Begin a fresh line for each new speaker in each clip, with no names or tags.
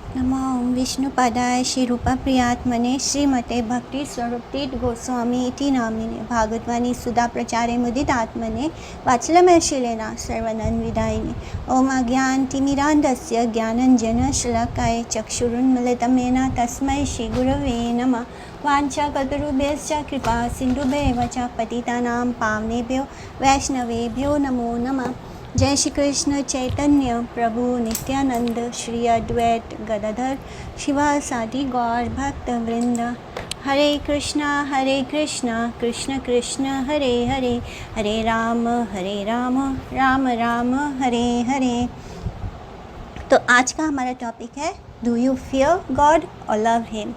नमो ओं विष्णुपदाय श्रीरूपप्रियात्मने श्रीमते भक्तिस्वरूपतीर्थ गोस्वामी इति नामिने भागवतवाणी सुधा प्रचारे मुदितात्मने वात्सल्यमयशीलेन सर्वनन्विदायिने ओम अज्ञानतिमिरान्धस्य ज्ञानञ्जनशलाकाय चक्षुरुन्मिलितं येन तस्मै श्रीगुरवे नमः। वाञ्छाकल्पतरुभ्यश्च कृपा सिन्धुभ्येव च पतितानां पावनेभ्यो वैष्णवेभ्यो नमो नमः। जय श्री कृष्ण चैतन्य प्रभु नित्यानंद श्री अद्वैत गदाधर शिवासादि गौर भक्त वृंद। हरे कृष्णा कृष्ण कृष्ण हरे हरे, हरे राम राम राम हरे हरे। तो आज का हमारा टॉपिक है डू यू फियर गॉड और लव हिम।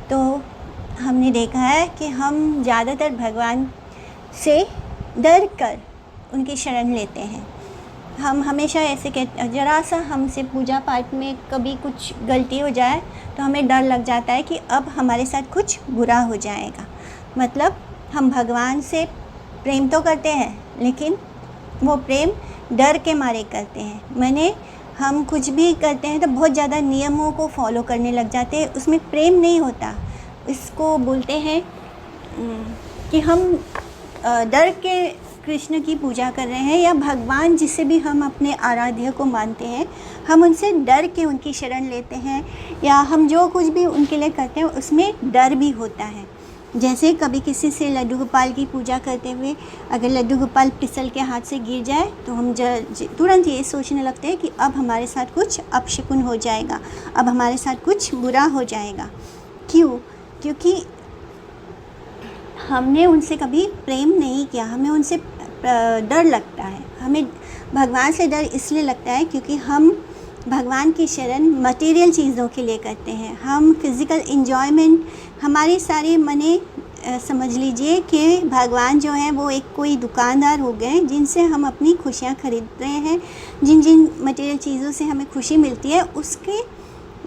तो हमने देखा है कि हम ज़्यादातर भगवान से डर कर उनकी शरण लेते हैं। हम हमेशा ऐसे कहते, ज़रा सा हमसे पूजा पाठ में कभी कुछ गलती हो जाए तो हमें डर लग जाता है कि अब हमारे साथ कुछ बुरा हो जाएगा। मतलब हम भगवान से प्रेम तो करते हैं लेकिन वो प्रेम डर के मारे करते हैं। माने हम कुछ भी करते हैं तो बहुत ज़्यादा नियमों को फॉलो करने लग जाते हैं, उसमें प्रेम नहीं होता। इसको बोलते हैं कि हम डर के कृष्ण की पूजा कर रहे हैं, या भगवान जिसे भी हम अपने आराध्य को मानते हैं हम उनसे डर के उनकी शरण लेते हैं, या हम जो कुछ भी उनके लिए करते हैं उसमें डर भी होता है। जैसे कभी किसी से लड्डू गोपाल की पूजा करते हुए अगर लड्डू गोपाल फिसल के हाथ से गिर जाए तो हम तुरंत ये सोचने लगते हैं कि अब हमारे साथ कुछ अपशकुन हो जाएगा, अब हमारे साथ कुछ बुरा हो जाएगा। क्यों? क्योंकि हमने उनसे कभी प्रेम नहीं किया, हमें उनसे डर लगता है। हमें भगवान से डर इसलिए लगता है क्योंकि हम भगवान की शरण मटेरियल चीज़ों के लिए करते हैं। हम फिज़िकल इन्जॉयमेंट हमारी सारी मने समझ लीजिए कि भगवान जो है वो एक कोई दुकानदार हो गए जिनसे हम अपनी खुशियाँ खरीद रहे हैं। जिन जिन मटेरियल चीज़ों से हमें खुशी मिलती है उसके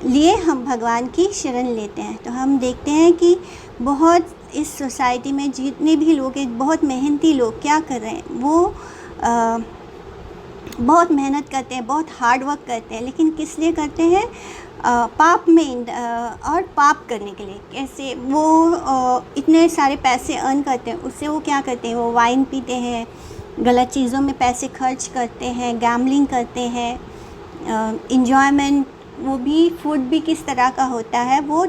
लिए हम भगवान की शरण लेते हैं। तो हम देखते हैं कि बहुत इस सोसाइटी में जितने भी लोग हैं, बहुत मेहनती लोग क्या कर रहे हैं, वो बहुत मेहनत करते हैं, बहुत हार्ड वर्क करते हैं, लेकिन किस लिए करते हैं? पाप में और पाप करने के लिए। कैसे वो इतने सारे पैसे अर्न करते हैं, उससे वो क्या करते हैं? वो वाइन पीते हैं, गलत चीज़ों में पैसे खर्च करते हैं, गैम्बलिंग करते हैं। इंजॉयमेंट वो भी, फूड भी किस तरह का होता है? वो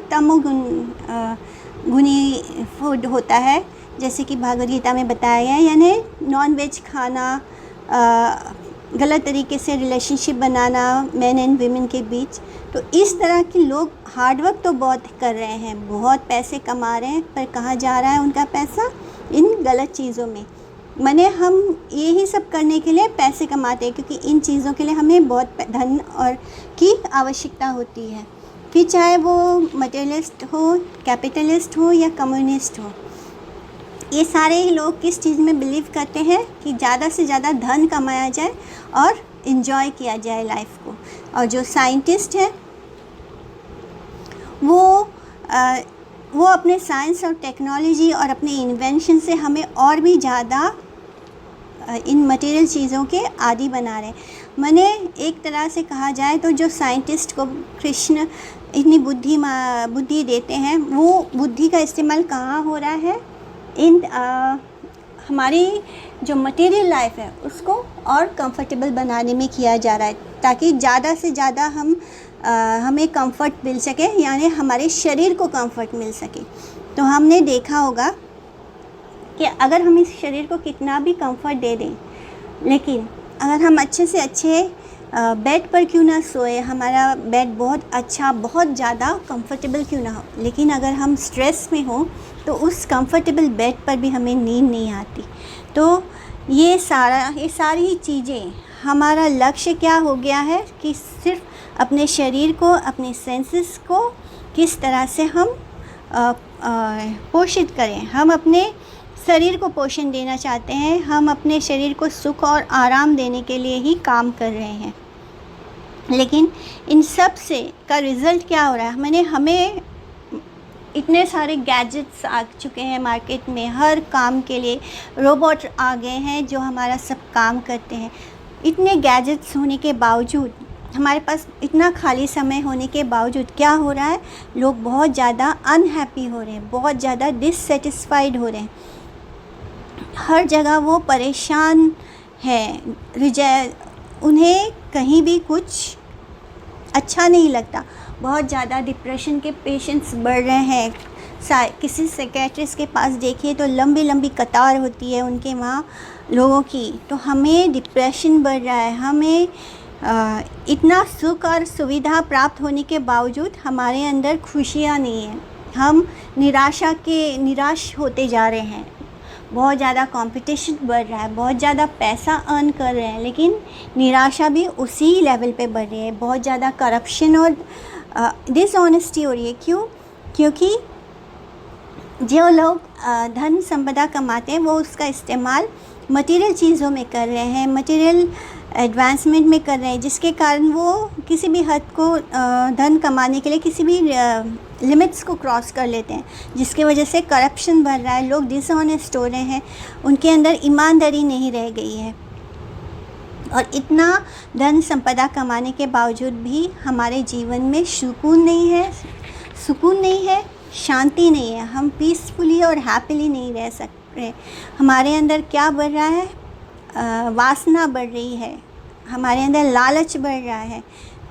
गुनी फूड होता है, जैसे कि भागवत गीता में बताया गया है। यानी नॉन वेज खाना, गलत तरीके से relationship banana man and women के बीच। तो इस तरह के लोग हार्डवर्क तो बहुत कर रहे हैं, बहुत पैसे कमा रहे हैं, पर कहाँ जा रहा है उनका पैसा? इन गलत चीज़ों में। माने हम यही सब करने के लिए पैसे कमाते हैं क्योंकि इन चीज़ों के लिए हमें बहुत धन और की आवश्यकता होती है। फिर चाहे वो मटेरियलिस्ट हो, कैपिटलिस्ट हो या कम्युनिस्ट हो, ये सारे ही लोग किस चीज़ में बिलीव करते हैं कि ज़्यादा से ज़्यादा धन कमाया जाए और इन्जॉय किया जाए लाइफ को। और जो साइंटिस्ट हैं वो अपने साइंस और टेक्नोलॉजी और अपने इन्वेंशन से हमें और भी ज़्यादा इन मटेरियल चीज़ों के आदी बना रहे हैं। माने एक तरह से कहा जाए तो जो साइंटिस्ट को कृष्ण इतनी बुद्धि देते हैं, वो बुद्धि का इस्तेमाल कहाँ हो रहा है? इन हमारी जो मटेरियल लाइफ है उसको और कंफर्टेबल बनाने में किया जा रहा है, ताकि ज़्यादा से ज़्यादा हमें कंफर्ट मिल सके, यानी हमारे शरीर को कंफर्ट मिल सके। तो हमने देखा होगा कि अगर हम इस शरीर को कितना भी कंफर्ट दे दें, लेकिन अगर हम अच्छे से अच्छे बेड पर क्यों ना सोए, हमारा बेड बहुत अच्छा, बहुत ज़्यादा कंफर्टेबल क्यों ना हो, लेकिन अगर हम स्ट्रेस में हो तो उस कंफर्टेबल बेड पर भी हमें नींद नहीं आती। तो ये सारी ही चीज़ें, हमारा लक्ष्य क्या हो गया है कि सिर्फ अपने शरीर को, अपने सेंसेस को किस तरह से हम पोषित करें। हम अपने शरीर को पोषण देना चाहते हैं, हम अपने शरीर को सुख और आराम देने के लिए ही काम कर रहे हैं। लेकिन इन सब से का रिज़ल्ट क्या हो रहा है? मैंने हमें इतने सारे गैजेट्स आ चुके हैं मार्केट में, हर काम के लिए रोबोट आ गए हैं जो हमारा सब काम करते हैं। इतने गैजेट्स होने के बावजूद हमारे पास इतना खाली समय होने के बावजूद क्या हो रहा है, लोग बहुत ज़्यादा अनहैप्पी हो रहे हैं, बहुत ज़्यादा डिससेटिस्फाइड हो रहे हैं, हर जगह वो परेशान है, उन्हें कहीं भी कुछ अच्छा नहीं लगता। बहुत ज़्यादा डिप्रेशन के पेशेंट्स बढ़ रहे हैं। किसी साइकियाट्रिस्ट के पास देखिए तो लंबी लंबी कतार होती है उनके वहाँ लोगों की। तो हमें डिप्रेशन बढ़ रहा है, हमें इतना सुख और सुविधा प्राप्त होने के बावजूद हमारे अंदर खुशियाँ नहीं हैं। हम निराश होते जा रहे हैं। बहुत ज़्यादा कंपटीशन बढ़ रहा है, बहुत ज़्यादा पैसा अर्न कर रहे हैं, लेकिन निराशा भी उसी लेवल पे बढ़ रही है। बहुत ज़्यादा करप्शन और डिसऑनेस्टी हो रही है। क्यों? क्योंकि जो लोग धन संपदा कमाते हैं वो उसका इस्तेमाल मटेरियल चीज़ों में कर रहे हैं, मटेरियल एडवांसमेंट में कर रहे हैं, जिसके कारण वो किसी भी हद को धन कमाने के लिए किसी भी लिमिट्स को क्रॉस कर लेते हैं, जिसकी वजह से करप्शन बढ़ रहा है, लोग डिसऑनेस्ट हो रहे हैं, उनके अंदर ईमानदारी नहीं रह गई है। और इतना धन संपदा कमाने के बावजूद भी हमारे जीवन में सुकून नहीं है, शांति नहीं है, हम पीसफुली और हैप्पीली नहीं रह सकते। हमारे अंदर क्या बढ़ रहा है? वासना बढ़ रही है, हमारे अंदर लालच बढ़ रहा है,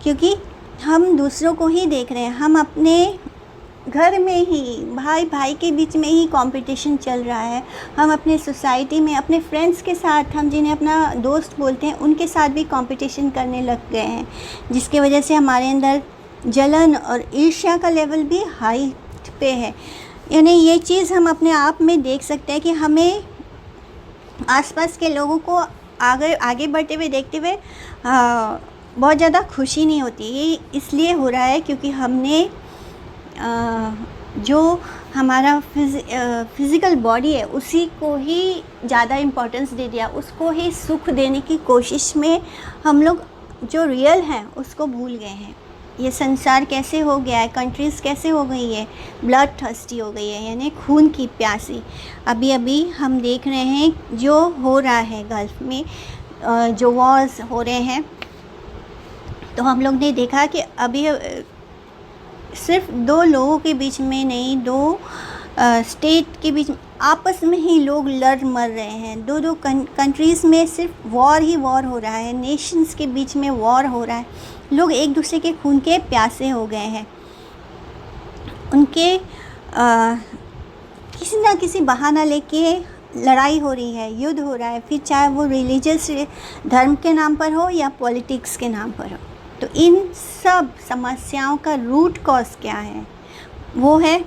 क्योंकि हम दूसरों को ही देख रहे हैं। हम अपने घर में ही भाई भाई के बीच में ही कंपटीशन चल रहा है। हम अपने सोसाइटी में अपने फ्रेंड्स के साथ, हम जिन्हें अपना दोस्त बोलते हैं, उनके साथ भी कंपटीशन करने लग गए हैं, जिसके वजह से हमारे अंदर जलन और ईर्ष्या का लेवल भी हाई पे है। यानी ये चीज़ हम अपने आप में देख सकते हैं कि हमें आसपास के लोगों को आगे बढ़ते हुए देखते हुए बहुत ज़्यादा खुशी नहीं होती। ये इसलिए हो रहा है क्योंकि हमने जो हमारा फिज़िकल बॉडी है उसी को ही ज़्यादा इम्पोर्टेंस दे दिया, उसको ही सुख देने की कोशिश में हम लोग जो रियल हैं उसको भूल गए हैं। ये संसार कैसे हो गया है, कंट्रीज़ कैसे हो गई है, ब्लड थर्स्टी हो गई है, यानी खून की प्यासी। अभी अभी हम देख रहे हैं जो हो रहा है गल्फ़ में, जो वॉर्स हो रहे हैं, तो हम लोग ने देखा कि अभी सिर्फ दो लोगों के बीच में नहीं, दो स्टेट के बीच में आपस में ही लोग लड़ मर रहे हैं। दो कंट्रीज़ में सिर्फ वॉर ही वॉर हो रहा है, नेशंस के बीच में वॉर हो रहा है, लोग एक दूसरे के खून के प्यासे हो गए हैं। उनके किसी ना किसी बहाना लेके लड़ाई हो रही है, युद्ध हो रहा है, फिर चाहे वो रिलीजियस धर्म के नाम पर हो या पॉलिटिक्स के नाम पर हो। तो इन सब समस्याओं का रूट कॉज क्या है? वो है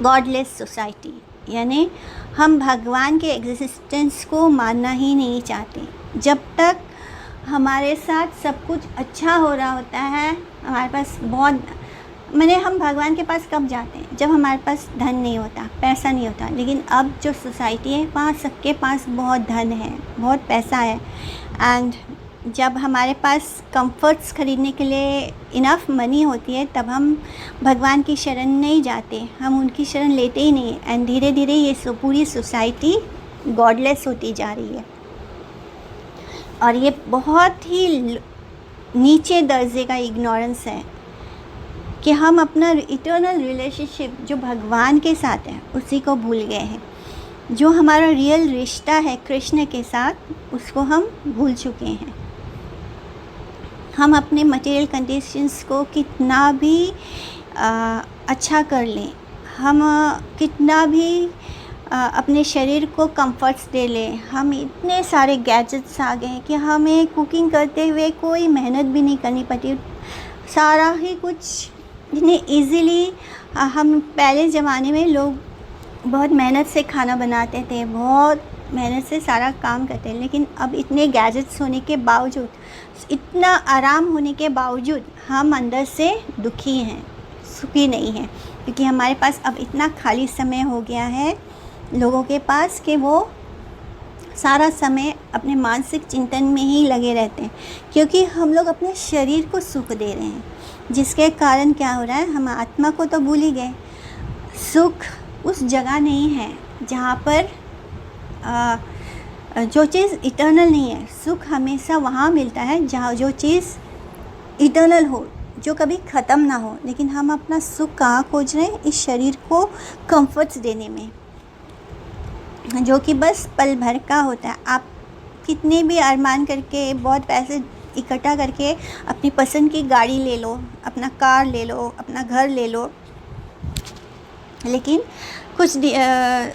गॉडलेस सोसाइटी, यानी हम भगवान के एग्जिस्टेंस को मानना ही नहीं चाहते। जब तक हमारे साथ सब कुछ अच्छा हो रहा होता है, हमारे पास हम भगवान के पास कब जाते हैं? जब हमारे पास धन नहीं होता, पैसा नहीं होता। लेकिन अब जो सोसाइटी है वहाँ सबके पास बहुत धन है, बहुत पैसा है, एंड जब हमारे पास कंफर्ट्स ख़रीदने के लिए इनफ मनी होती है तब हम भगवान की शरण नहीं जाते, हम उनकी शरण लेते ही नहीं। एंड धीरे धीरे ये पूरी सोसाइटी गॉडलेस होती जा रही है, और ये बहुत ही नीचे दर्जे का इग्नोरेंस है कि हम अपना इटर्नल रिलेशनशिप जो भगवान के साथ है उसी को भूल गए हैं। जो हमारा रियल रिश्ता है कृष्ण के साथ, उसको हम भूल चुके हैं। हम अपने मटेरियल कंडीशंस को कितना भी अच्छा कर लें, हम कितना भी अपने शरीर को कंफर्ट्स दे लें, हम इतने सारे गैजेट्स आ गए हैं कि हमें कुकिंग करते हुए कोई मेहनत भी नहीं करनी पड़ती। सारा ही कुछ इतने इजीली, हम पहले ज़माने में लोग बहुत मेहनत से खाना बनाते थे, बहुत मेहनत से सारा काम करते हैं, लेकिन अब इतने गैजेट्स होने के बावजूद, इतना आराम होने के बावजूद हम अंदर से दुखी हैं, सुखी नहीं हैं, क्योंकि हमारे पास अब इतना खाली समय हो गया है लोगों के पास कि वो सारा समय अपने मानसिक चिंतन में ही लगे रहते हैं, क्योंकि हम लोग अपने शरीर को सुख दे रहे हैं, जिसके कारण क्या हो रहा है, हम आत्मा को तो भूल ही गए। सुख उस जगह नहीं है जहाँ पर जो चीज़ इटर्नल नहीं है, सुख हमेशा वहाँ मिलता है जहाँ जो चीज़ इटर्नल हो, जो कभी ख़त्म ना हो। लेकिन हम अपना सुख कहाँ खोज रहे हैं? इस शरीर को कंफर्ट्स देने में, जो कि बस पल भर का होता है। आप कितने भी अरमान करके, बहुत पैसे इकट्ठा करके अपनी पसंद की गाड़ी ले लो, अपना कार ले लो, अपना घर ले लो, लेकिन कुछ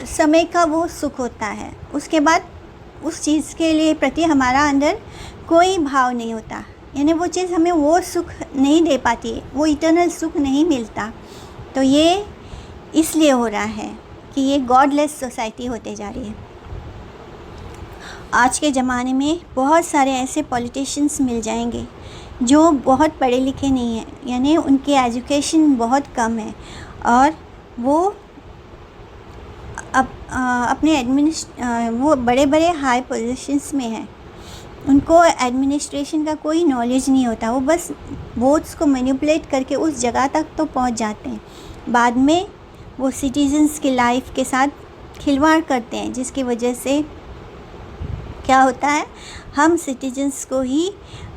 समय का वो सुख होता है। उसके बाद उस चीज़ के लिए प्रति हमारा अंदर कोई भाव नहीं होता, यानी वो चीज़ हमें वो सुख नहीं दे पाती, वो इटर्नल सुख नहीं मिलता। तो ये इसलिए हो रहा है कि ये गॉडलेस सोसाइटी होते जा रही है। आज के ज़माने में बहुत सारे ऐसे पॉलिटिशियंस मिल जाएंगे जो बहुत पढ़े लिखे नहीं हैं, यानी उनकी एजुकेशन बहुत कम है, और वो अपने वो बड़े बड़े हाई पोजीशंस में हैं। उनको एडमिनिस्ट्रेशन का कोई नॉलेज नहीं होता, वो बस वोट्स को मैनिपुलेट करके उस जगह तक तो पहुंच जाते हैं। बाद में वो सिटीजन्स की लाइफ के साथ खिलवाड़ करते हैं, जिसकी वजह से क्या होता है, हम सिटीजन्स को ही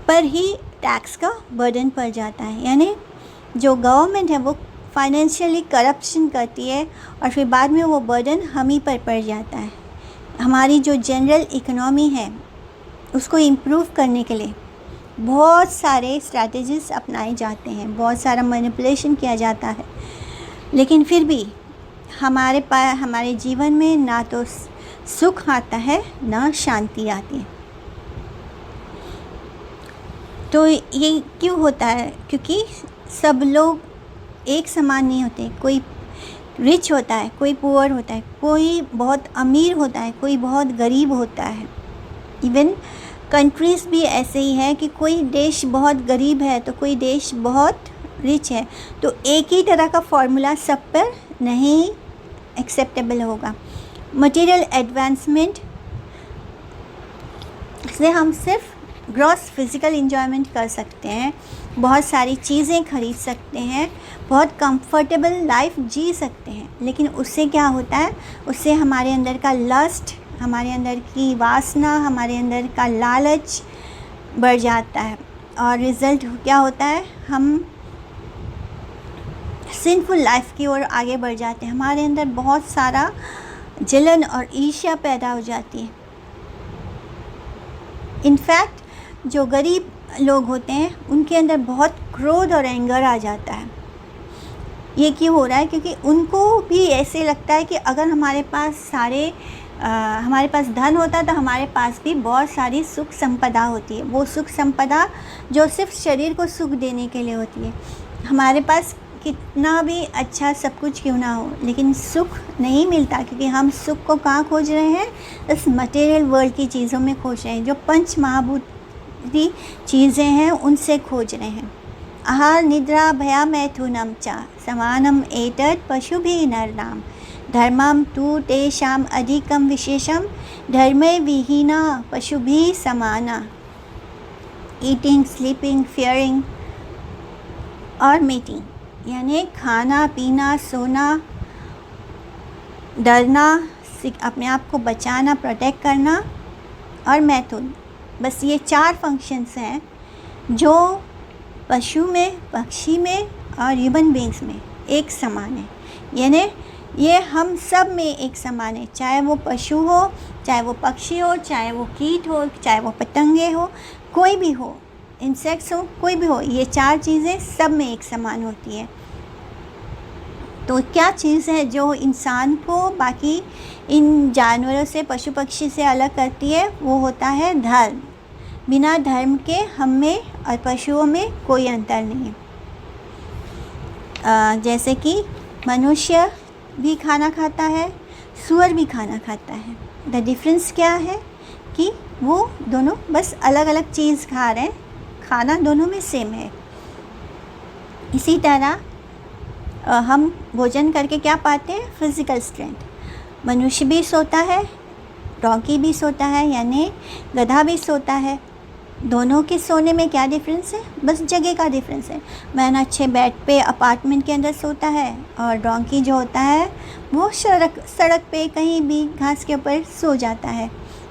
टैक्स का बर्डन पड़ जाता है। यानी जो गवर्नमेंट है वो फाइनेंशियली करप्शन करती है, और फिर बाद में वो बर्डन हम ही पर पड़ जाता है। हमारी जो जनरल इकोनॉमी है उसको इम्प्रूव करने के लिए बहुत सारे स्ट्रैटेजीज अपनाए जाते हैं, बहुत सारा मैनिपुलेशन किया जाता है, लेकिन फिर भी हमारे जीवन में ना तो सुख आता है ना शांति आती है। तो ये क्यों होता है? क्योंकि सब लोग एक समान नहीं होते। कोई रिच होता है, कोई पुअर होता है, कोई बहुत अमीर होता है, कोई बहुत गरीब होता है। इवन कंट्रीज़ भी ऐसे ही है कि कोई देश बहुत गरीब है तो कोई देश बहुत रिच है। तो एक ही तरह का फॉर्मूला सब पर नहीं एक्सेप्टेबल होगा। मटेरियल एडवांसमेंट से हम सिर्फ ग्रॉस फिज़िकल एंजॉयमेंट कर सकते हैं, बहुत सारी चीज़ें खरीद सकते हैं, बहुत कंफर्टेबल लाइफ जी सकते हैं, लेकिन उससे क्या होता है? उससे हमारे अंदर का लस्ट, हमारे अंदर की वासना, हमारे अंदर का लालच बढ़ जाता है, और रिज़ल्ट क्या होता है? हम सिंफुल लाइफ की ओर आगे बढ़ जाते हैं। हमारे अंदर बहुत सारा जलन और ईर्ष्या पैदा हो जाती है। इनफैक्ट जो गरीब लोग होते हैं उनके अंदर बहुत क्रोध और एंगर आ जाता है। ये क्यों हो रहा है? क्योंकि उनको भी ऐसे लगता है कि अगर हमारे पास धन होता तो हमारे पास भी बहुत सारी सुख संपदा होती है। वो सुख संपदा जो सिर्फ शरीर को सुख देने के लिए होती है। हमारे पास कितना भी अच्छा सब कुछ क्यों ना हो, लेकिन सुख नहीं मिलता, क्योंकि हम सुख को कहाँ खोज रहे हैं? इस मटेरियल वर्ल्ड की चीज़ों में खोज रहे हैं, जो पंच महाभूती चीज़ें हैं उनसे खोज रहे हैं। आहार निद्रा भया मैथुनम च समानम एतत् पशुभिः नराणां धर्मम तु तेषाम् अधिकम विशेषम धर्मे विहीना पशुभिः समाना। ईटिंग, स्लीपिंग, फियरिंग और मीटिंग, यानी खाना पीना, सोना, डरना, अपने आप को बचाना, प्रोटेक्ट करना, और मैथुन। बस ये 4 फंक्शंस हैं जो पशु में, पक्षी में और ह्यूमन बींग्स में एक समान है। यानी ये हम सब में एक समान है, चाहे वो पशु हो, चाहे वो पक्षी हो, चाहे वो कीट हो, चाहे वो पतंगे हो, कोई भी हो, इंसेक्ट्स हो, कोई भी हो, ये 4 चीज़ें सब में एक समान होती है। तो क्या चीज़ है जो इंसान को बाकी इन जानवरों से, पशु पक्षी से अलग करती है? वो होता है धर्म। बिना धर्म के हम में और पशुओं में कोई अंतर नहीं है। जैसे कि मनुष्य भी खाना खाता है, सूअर भी खाना खाता है। द डिफरेंस क्या है? कि वो दोनों बस अलग अलग चीज़ खा रहे हैं, खाना दोनों में सेम है। इसी तरह हम भोजन करके क्या पाते हैं? Physical strength. मनुष्य भी सोता है, डॉगी भी सोता है, यानी गधा भी सोता है। दोनों के सोने में क्या डिफरेंस है? बस जगह का डिफरेंस है। मैन अच्छे बेड पे अपार्टमेंट के अंदर सोता है, और डॉगी जो होता है वो सड़क पे कहीं भी घास के ऊपर सो जाता है।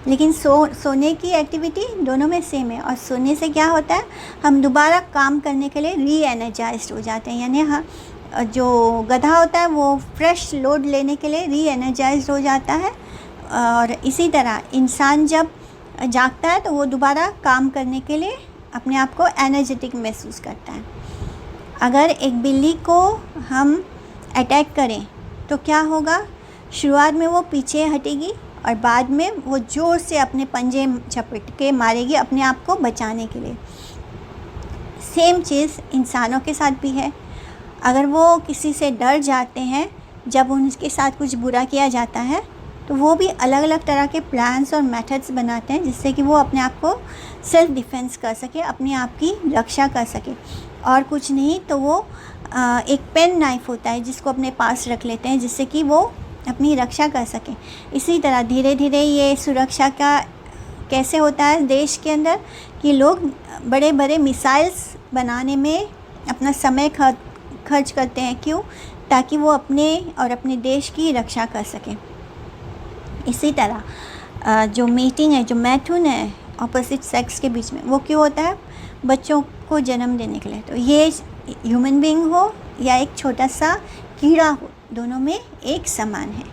लेकिन सोने की एक्टिविटी दोनों में सेम है। और सोने से क्या होता है, हम दोबारा काम करने के लिए री एनर्जाइज्ड हो जाते हैं। यानी हाँ, जो गधा होता है वो फ्रेश लोड लेने के लिए री एनर्जाइज्ड हो जाता है, और इसी तरह इंसान जब जागता है तो वो दोबारा काम करने के लिए अपने आप को एनर्जेटिक महसूस करता है। अगर एक बिल्ली को हम अटैक करें तो क्या होगा, शुरुआत में वो पीछे हटेगी और बाद में वो ज़ोर से अपने पंजे झपट के मारेगी अपने आप को बचाने के लिए। सेम चीज़ इंसानों के साथ भी है। अगर वो किसी से डर जाते हैं, जब उनके साथ कुछ बुरा किया जाता है, तो वो भी अलग अलग तरह के प्लान्स और मेथड्स बनाते हैं जिससे कि वो अपने आप को सेल्फ डिफेंस कर सके, अपने आप की रक्षा कर सके। और कुछ नहीं तो वो एक पेन नाइफ होता है जिसको अपने पास रख लेते हैं जिससे कि वो अपनी रक्षा कर सकें। इसी तरह धीरे धीरे ये सुरक्षा का कैसे होता है देश के अंदर, कि लोग बड़े बड़े मिसाइल्स बनाने में अपना समय खर्च करते हैं। क्यों? ताकि वो अपने और अपने देश की रक्षा कर सकें। इसी तरह जो मीटिंग है, जो मैथुन है ऑपोजिट सेक्स के बीच में, वो क्यों होता है? बच्चों को जन्म देने के लिए। तो ये ह्यूमन बीइंग हो या एक छोटा सा कीड़ा हो, दोनों में एक समान है।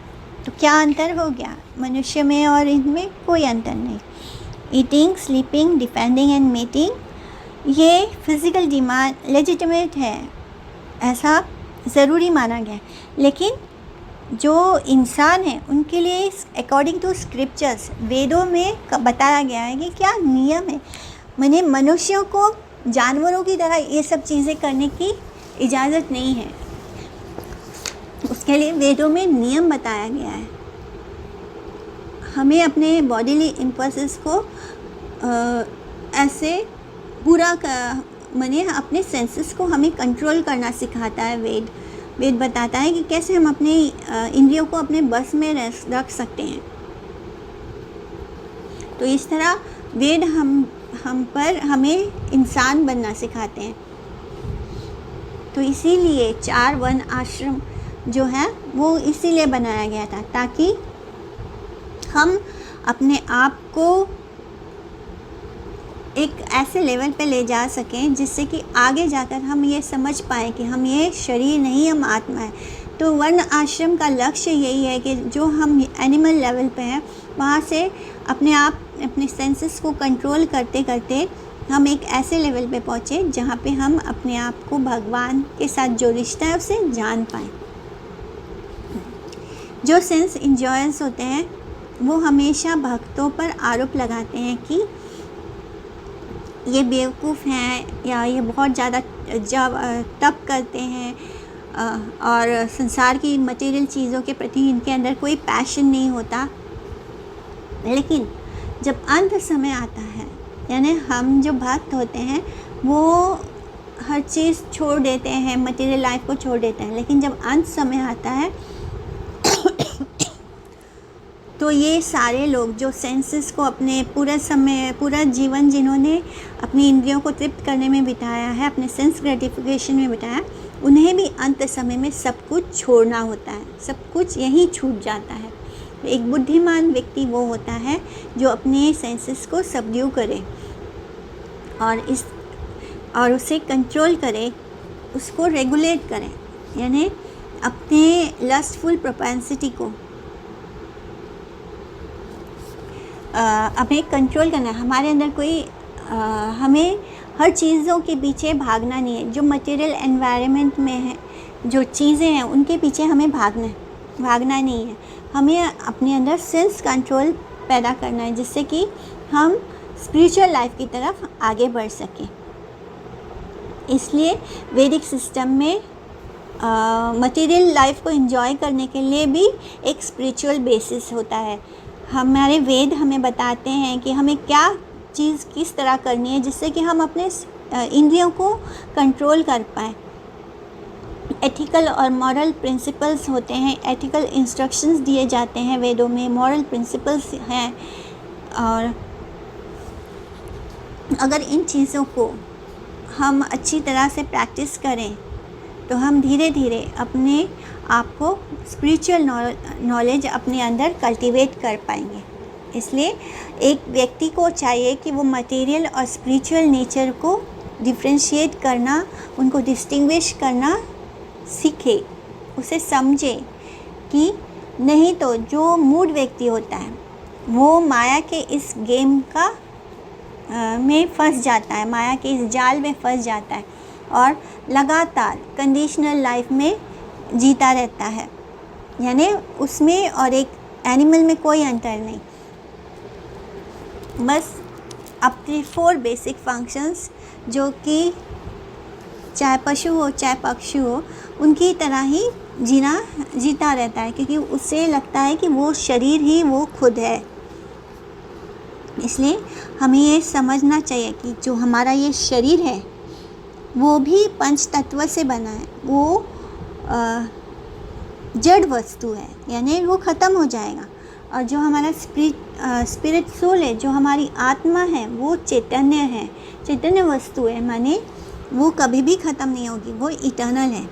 तो क्या अंतर हो गया? मनुष्य में और इनमें कोई अंतर नहीं। Eating, sleeping, defending and meeting, ये फिज़िकल डिमांड लेजिटिमेट है, ऐसा ज़रूरी माना गया है। लेकिन जो इंसान है उनके लिए अकॉर्डिंग टू स्क्रिप्चर्स, वेदों में बताया गया है कि क्या नियम है। मैंने मनुष्यों को जानवरों की तरह ये सब चीज़ें करने की इजाज़त नहीं है। उसके लिए वेदों में नियम बताया गया है। हमें अपने बॉडीली इम्पल्सेस को ऐसे पूरा माने अपने सेंसेस को हमें कंट्रोल करना सिखाता है वेद। वेद बताता है कि कैसे हम अपने इंद्रियों को अपने बस में रख सकते हैं। तो इस तरह वेद हमें इंसान बनना सिखाते हैं। तो इसीलिए 4 वन आश्रम जो है वो इसीलिए बनाया गया था, ताकि हम अपने आप को एक ऐसे लेवल पे ले जा सकें जिससे कि आगे जाकर हम ये समझ पाएँ कि हम ये शरीर नहीं, हम आत्मा है। तो वर्ण आश्रम का लक्ष्य यही है कि जो हम एनिमल लेवल पे हैं वहाँ से अपने सेंसेस को कंट्रोल करते करते हम एक ऐसे लेवल पे पहुँचे जहाँ पे हम अपने आप को भगवान के साथ जो रिश्ता है उसे जान पाएँ। जो सेंस इंजॉयर्स होते हैं वो हमेशा भक्तों पर आरोप लगाते हैं कि ये बेवकूफ़ हैं या ये बहुत ज़्यादा तप करते हैं और संसार की मटेरियल चीज़ों के प्रति इनके अंदर कोई पैशन नहीं होता। लेकिन जब अंत समय आता है, यानी हम जो भक्त होते हैं वो हर चीज़ छोड़ देते हैं, मटेरियल लाइफ को छोड़ देते हैं। लेकिन जब अंत समय आता है तो ये सारे लोग जो सेंसेस को अपने पूरा जीवन जिन्होंने अपनी इंद्रियों को तृप्त करने में बिताया है, अपने सेंस ग्रेटिफिकेशन में बिताया, उन्हें भी अंत समय में सब कुछ छोड़ना होता है, सब कुछ यहीं छूट जाता है। एक बुद्धिमान व्यक्ति वो होता है जो अपने सेंसेस को सबड्यू करे और उसे कंट्रोल करे, उसको रेगुलेट करे, यानी अपने लस्टफुल प्रोपेंसिटी को हमें कंट्रोल करना है। हमारे अंदर कोई हमें हर चीज़ों के पीछे भागना नहीं है। जो मटेरियल एनवायरनमेंट में है, जो चीज़ें हैं उनके पीछे हमें भागना नहीं है। हमें अपने अंदर सेंस कंट्रोल पैदा करना है जिससे कि हम स्पिरिचुअल लाइफ की तरफ आगे बढ़ सकें। इसलिए वैदिक सिस्टम में मटेरियल लाइफ को एंजॉय करने के लिए भी एक स्पिरिचुअल बेसिस होता है। हमारे वेद हमें बताते हैं कि हमें क्या चीज़ किस तरह करनी है जिससे कि हम अपने इंद्रियों को कंट्रोल कर पाएँ। एथिकल और मॉरल प्रिंसिपल्स होते हैं, एथिकल इंस्ट्रक्शंस दिए जाते हैं वेदों में, मॉरल प्रिंसिपल्स हैं। और अगर इन चीज़ों को हम अच्छी तरह से प्रैक्टिस करें तो हम धीरे धीरे अपने आप को स्पिरिचुअल नॉलेज अपने अंदर कल्टीवेट कर पाएंगे। इसलिए एक व्यक्ति को चाहिए कि वो मटेरियल और स्पिरिचुअल नेचर को डिफ्रेंशिएट करना, उनको डिस्टिंग्विश करना सीखे, उसे समझे। कि नहीं तो जो मूड व्यक्ति होता है वो माया के इस गेम का में फंस जाता है, माया के इस जाल में फंस जाता है और लगातार कंडीशनल लाइफ में जीता रहता है। यानी उसमें और एक एनिमल में कोई अंतर नहीं, बस अपने 4 बेसिक फंक्शंस जो कि चाहे पशु हो चाहे पक्षी हो उनकी तरह ही जीता रहता है, क्योंकि उसे लगता है कि वो शरीर ही वो खुद है। इसलिए हमें ये समझना चाहिए कि जो हमारा ये शरीर है वो भी पंच तत्व से बना है, वो जड़ वस्तु है, यानी वो ख़त्म हो जाएगा। और जो हमारा स्पिरिट सोल है, जो हमारी आत्मा है, वो चैतन्य है, चैतन्य वस्तु है, माने वो कभी भी ख़त्म नहीं होगी, वो इटर्नल है।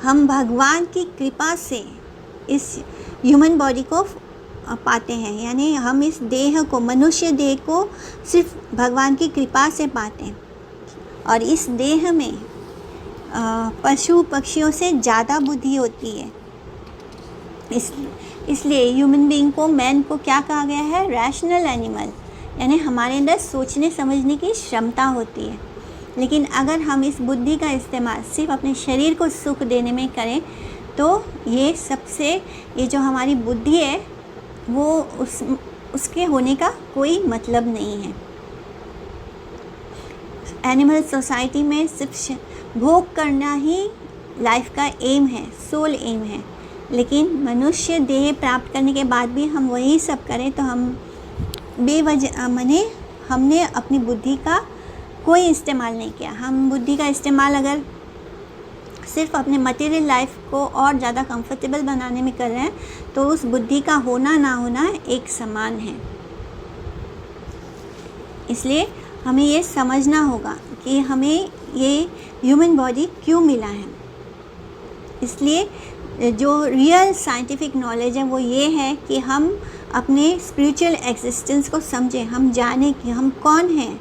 हम भगवान की कृपा से इस ह्यूमन बॉडी को पाते हैं, यानी हम इस देह को, मनुष्य देह को सिर्फ भगवान की कृपा से पाते हैं। और इस देह में पशु पक्षियों से ज़्यादा बुद्धि होती है। इसलिए ह्यूमन बीइंग को, मैन को क्या कहा गया है? रैशनल एनिमल, यानी हमारे अंदर सोचने समझने की क्षमता होती है। लेकिन अगर हम इस बुद्धि का इस्तेमाल सिर्फ अपने शरीर को सुख देने में करें तो ये जो हमारी बुद्धि है वो उसके होने का कोई मतलब नहीं है। एनिमल सोसाइटी में सिर्फ भोग करना ही लाइफ का एम है, सोल एम है। लेकिन मनुष्य देह प्राप्त करने के बाद भी हम वही सब करें तो हम बेवजह, माने हमने अपनी बुद्धि का कोई इस्तेमाल नहीं किया। हम बुद्धि का इस्तेमाल अगर सिर्फ अपने मटेरियल लाइफ को और ज़्यादा कंफर्टेबल बनाने में कर रहे हैं तो उस बुद्धि का होना ना होना एक समान है। इसलिए हमें ये समझना होगा कि हमें ये ह्यूमन बॉडी क्यों मिला है। इसलिए जो रियल साइंटिफिक नॉलेज है वो ये है कि हम अपने स्पिरिचुअल एग्जिस्टेंस को समझें, हम जाने कि हम कौन हैं।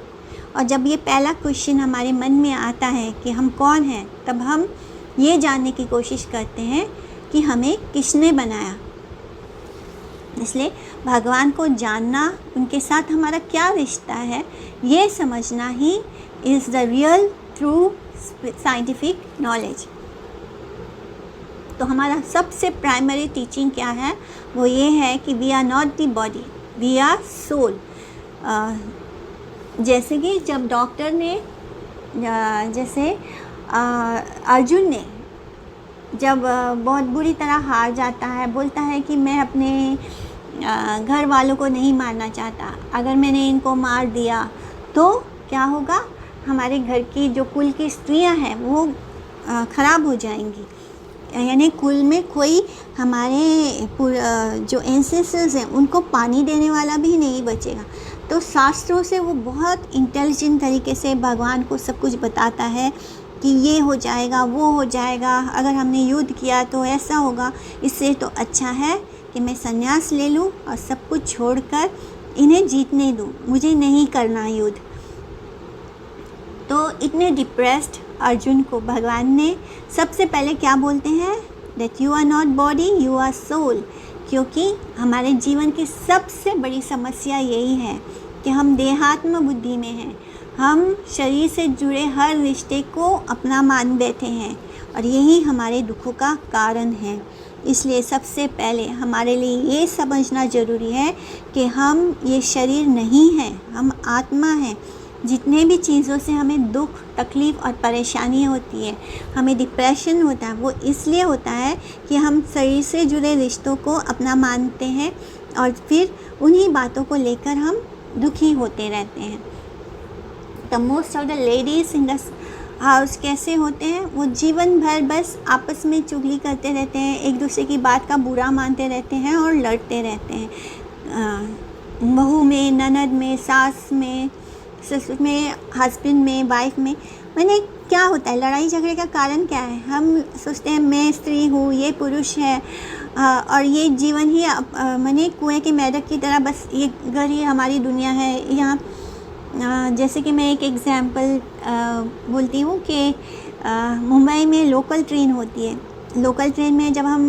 और जब ये पहला क्वेश्चन हमारे मन में आता है कि हम कौन हैं, तब हम ये जानने की कोशिश करते हैं कि हमें किसने बनाया। इसलिए भगवान को जानना, उनके साथ हमारा क्या रिश्ता है, ये समझना he is the real true scientific knowledge. तो हमारा सबसे प्राइमरी टीचिंग क्या है? वो ये है कि we are not the body, we are soul. जैसे कि जब डॉक्टर ने, जैसे अर्जुन ने जब बहुत बुरी तरह हार जाता है, बोलता है कि मैं अपने घर वालों को नहीं मारना चाहता, अगर मैंने इनको मार दिया तो क्या होगा, हमारे घर की जो कुल की स्त्रियां हैं वो ख़राब हो जाएंगी, यानी कुल में कोई हमारे जो एंसेस्टर्स हैं उनको पानी देने वाला भी नहीं बचेगा। तो शास्त्रों से वो बहुत इंटेलिजेंट तरीके से भगवान को सब कुछ बताता है कि ये हो जाएगा, वो हो जाएगा, अगर हमने युद्ध किया तो ऐसा होगा, इससे तो अच्छा है कि मैं संन्यास ले लूँ और सब कुछ छोड़कर इन्हें जीतने दूँ, मुझे नहीं करना युद्ध। तो इतने डिप्रेस्ड अर्जुन को भगवान ने सबसे पहले क्या बोलते हैं? That you are not body, you are soul. क्योंकि हमारे जीवन की सबसे बड़ी समस्या यही है कि हम देहात्म बुद्धि में हैं, हम शरीर से जुड़े हर रिश्ते को अपना मान बैठे हैं और यही हमारे दुखों का कारण है। इसलिए सबसे पहले हमारे लिए ये समझना ज़रूरी है कि हम ये शरीर नहीं हैं, हम आत्मा हैं। जितने भी चीज़ों से हमें दुख, तकलीफ़ और परेशानियाँ होती है, हमें डिप्रेशन होता है, वो इसलिए होता है कि हम शरीर से जुड़े रिश्तों को अपना मानते हैं और फिर उन्हीं बातों को लेकर हम दुखी होते रहते हैं। The most of the ladies in the house कैसे होते हैं? वो जीवन भर बस आपस में चुगली करते रहते हैं, एक दूसरे की बात का बुरा मानते रहते हैं और लड़ते रहते हैं। बहू में, ननद में, सास में, ससुर में, हस्बैंड में, वाइफ में। मैंने क्या होता है, लड़ाई झगड़े का कारण क्या है? हम सोचते हैं मैं स्त्री हूँ, ये पुरुष है, और ये जीवन ही माने कुएं के मेंढक की तरह, बस ये घर ही हमारी दुनिया है। यहाँ जैसे कि मैं एक एग्ज़ाम्पल बोलती हूँ कि मुंबई में लोकल ट्रेन होती है। लोकल ट्रेन में जब हम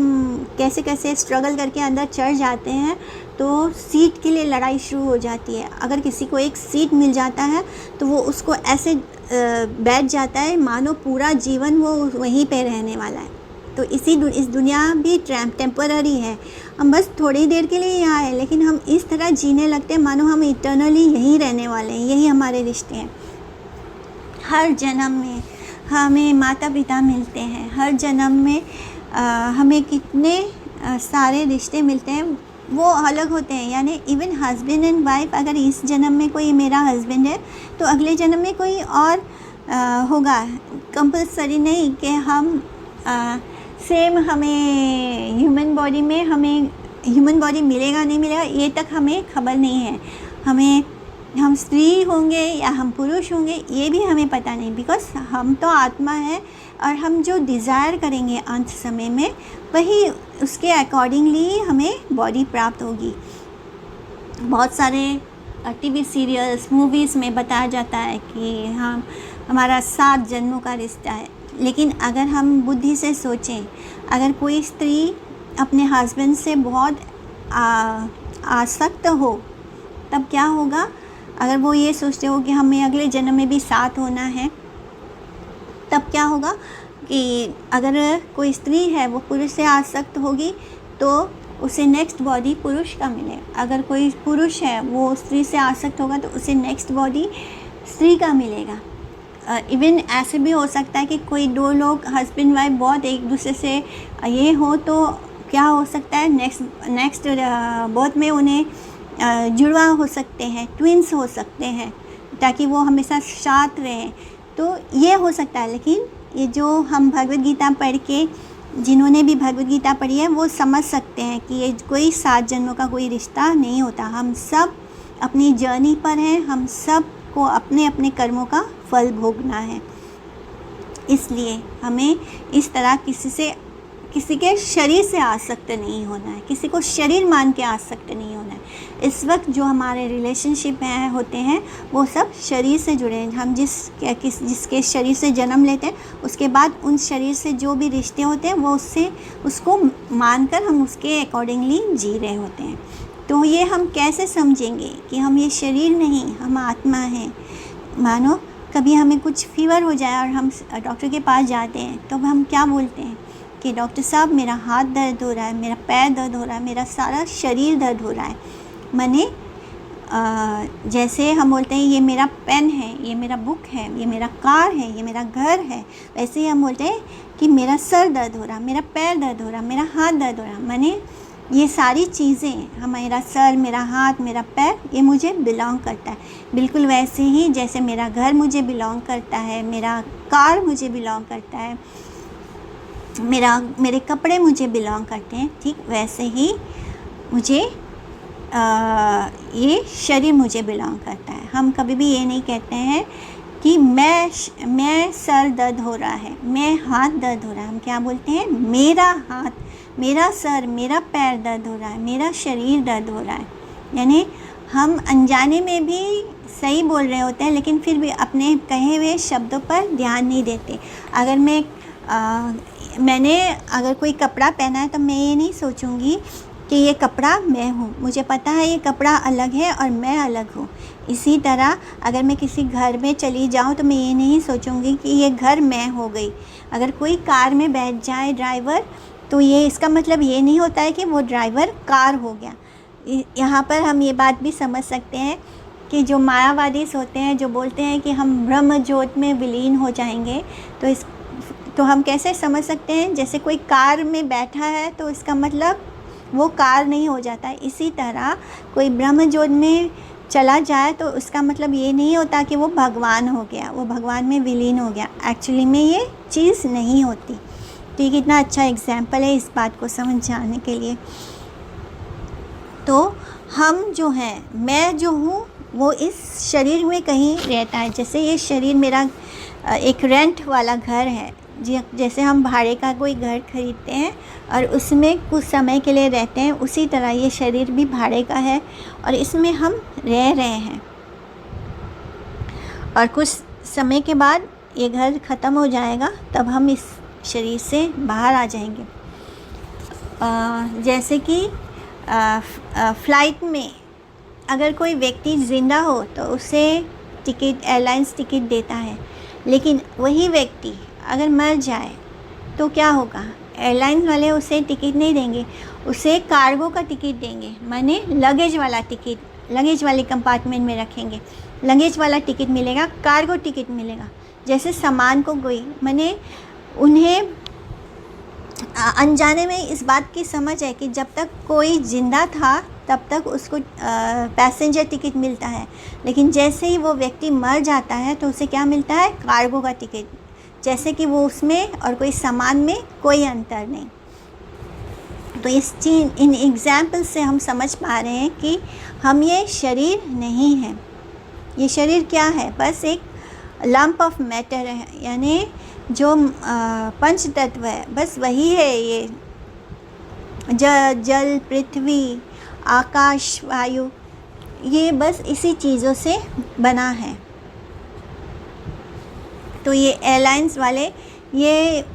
कैसे कैसे स्ट्रगल करके अंदर चढ़ जाते हैं तो सीट के लिए लड़ाई शुरू हो जाती है। अगर किसी को एक सीट मिल जाता है तो वो उसको ऐसे बैठ जाता है मानो पूरा जीवन वो वहीं पे रहने वाला है। तो इस दुनिया भी टेम्पररी है, हम बस थोड़ी देर के लिए यहाँ हैं, लेकिन हम इस तरह जीने लगते हैं मानो हम इटर्नली यहीं रहने वाले हैं। यही हमारे रिश्ते हैं। हर जन्म में हमें माता पिता मिलते हैं, हर जन्म में हमें कितने सारे रिश्ते मिलते हैं, वो अलग होते हैं। यानी इवन हस्बैंड एंड वाइफ, अगर इस जन्म में कोई मेरा हस्बैंड है तो अगले जन्म में कोई और होगा। कंपल्सरी नहीं कि हम सेम हमें ह्यूमन बॉडी में हमें ह्यूमन बॉडी मिलेगा नहीं मिलेगा ये तक हमें खबर नहीं है। हम स्त्री होंगे या हम पुरुष होंगे ये भी हमें पता नहीं, बिकॉज़ हम तो आत्मा है और हम जो डिज़ायर करेंगे अंत समय में वही उसके अकॉर्डिंगली हमें बॉडी प्राप्त होगी। बहुत सारे टीवी सीरियल्स मूवीज़ में बताया जाता है कि हमारा 7 जन्मों का रिश्ता है। लेकिन अगर हम बुद्धि से सोचें, अगर कोई स्त्री अपने हस्बैंड से बहुत आसक्त हो तब क्या होगा? अगर वो ये सोचते हो कि हमें अगले जन्म में भी साथ होना है, तब क्या होगा कि अगर कोई स्त्री है वो पुरुष से आसक्त होगी तो उसे नेक्स्ट बॉडी पुरुष का मिलेगा। अगर कोई पुरुष है वो स्त्री से आसक्त होगा तो उसे नेक्स्ट बॉडी स्त्री का मिलेगा। इवन ऐसे भी हो सकता है कि कोई 2 लोग हस्बैंड वाइफ बहुत एक दूसरे से ये हो तो क्या हो सकता है नेक्स्ट बर्थ में उन्हें जुड़वा हो सकते हैं, ट्विंस हो सकते हैं, ताकि वो हमेशा साथ रहें। तो ये हो सकता है। लेकिन ये जो हम भगवद गीता पढ़ के, जिन्होंने भी भगवद गीता पढ़ी है वो समझ सकते हैं कि ये कोई 7 जन्मों का कोई रिश्ता नहीं होता। हम सब अपनी जर्नी पर हैं, हम सब को अपने अपने कर्मों का फल भोगना है। इसलिए हमें इस तरह किसी के शरीर से आसक्त नहीं होना है, किसी को शरीर मान के आसक्त नहीं होना है। इस वक्त जो हमारे रिलेशनशिप में होते हैं वो सब शरीर से जुड़े हैं। हम जिसके शरीर से जन्म लेते हैं उसके बाद उन शरीर से जो भी रिश्ते होते हैं वो उसको मानकर हम उसके अकॉर्डिंगली जी रहे होते हैं। तो ये हम कैसे समझेंगे कि हम ये शरीर नहीं, हम आत्मा हैं। मानो कभी हमें कुछ फीवर हो जाए और हम डॉक्टर के पास जाते हैं तो हम क्या बोलते हैं कि डॉक्टर साहब मेरा हाथ दर्द हो रहा है, मेरा पैर दर्द हो रहा है, मेरा सारा शरीर दर्द हो रहा है। माने जैसे हम बोलते हैं ये मेरा पेन है, ये मेरा बुक है, ये मेरा कार है, ये मेरा घर है, वैसे ही हम बोलते हैं कि मेरा सर दर्द हो रहा, मेरा पैर दर्द हो रहा, मेरा हाथ दर्द हो रहा। माने ये सारी चीज़ें, हमारा सर, मेरा हाथ, मेरा पैर, ये मुझे बिलोंग करता है। बिल्कुल वैसे ही जैसे मेरा घर मुझे बिलोंग करता है, मेरा कार मुझे बिलोंग करता है, मेरे कपड़े मुझे बिलोंग करते हैं, ठीक वैसे ही मुझे ये शरीर मुझे बिलोंग करता है। हम कभी भी ये नहीं कहते हैं कि मैं सर दर्द हो रहा है, मैं हाथ दर्द हो रहा है। हम क्या बोलते हैं? मेरा हाथ, मेरा सर, मेरा पैर दर्द हो रहा है, मेरा शरीर दर्द हो रहा है। यानी हम अनजाने में भी सही बोल रहे होते हैं लेकिन फिर भी अपने कहे हुए शब्दों पर ध्यान नहीं देते। अगर मैंने अगर कोई कपड़ा पहना है तो मैं ये नहीं सोचूंगी कि ये कपड़ा मैं हूँ। मुझे पता है ये कपड़ा अलग है और मैं अलग हूँ। इसी तरह अगर मैं किसी घर में चली जाऊँ तो मैं ये नहीं सोचूंगी कि ये घर मैं हो गई। अगर कोई कार में बैठ जाए ड्राइवर तो ये इसका मतलब ये नहीं होता है कि वो ड्राइवर कार हो गया। यहाँ पर हम ये बात भी समझ सकते हैं कि जो मायावादी होते हैं, जो बोलते हैं कि हम ब्रह्म ज्योत में विलीन हो जाएंगे, तो हम कैसे समझ सकते हैं? जैसे कोई कार में बैठा है तो इसका मतलब वो कार नहीं हो जाता है। इसी तरह कोई ब्रह्म ज्योत में चला जाए तो उसका मतलब ये नहीं होता कि वो भगवान हो गया, वो भगवान में विलीन हो गया। एक्चुअली में ये चीज़ नहीं होती। तो ये कितना अच्छा एग्जाम्पल है इस बात को समझाने के लिए। तो हम जो हैं, मैं जो हूँ वो इस शरीर में कहीं रहता है। जैसे ये शरीर मेरा एक रेंट वाला घर है, जैसे हम भाड़े का कोई घर खरीदते हैं और उसमें कुछ समय के लिए रहते हैं, उसी तरह ये शरीर भी भाड़े का है और इसमें हम रह रहे हैं और कुछ समय के बाद ये घर ख़त्म हो जाएगा, तब हम इस शरीर से बाहर आ जाएंगे। जैसे कि फ़्लाइट में अगर कोई व्यक्ति ज़िंदा हो तो उसे टिकट, एयरलाइंस टिकट देता है, लेकिन वही व्यक्ति अगर मर जाए तो क्या होगा? एयरलाइंस वाले उसे टिकट नहीं देंगे, उसे कार्गो का टिकट देंगे, माने लगेज वाला टिकट, लगेज वाले कंपार्टमेंट में रखेंगे, लगेज वाला टिकट मिलेगा, कार्गो टिकट मिलेगा। जैसे सामान को कोई, माने उन्हें अनजाने में इस बात की समझ है कि जब तक कोई ज़िंदा था तब तक उसको पैसेंजर टिकट मिलता है, लेकिन जैसे ही वो व्यक्ति मर जाता है तो उसे क्या मिलता है? कार्गो का टिकट। जैसे कि वो उसमें और कोई सामान में कोई अंतर नहीं। तो इन एग्जाम्पल से हम समझ पा रहे हैं कि हम ये शरीर नहीं हैं। ये शरीर क्या है? बस एक लंप ऑफ मैटर है, यानी जो पंच तत्व है, बस वही है। ये जल, पृथ्वी, आकाश, वायु, ये बस इसी चीज़ों से बना है। तो ये एयरलाइंस वाले ये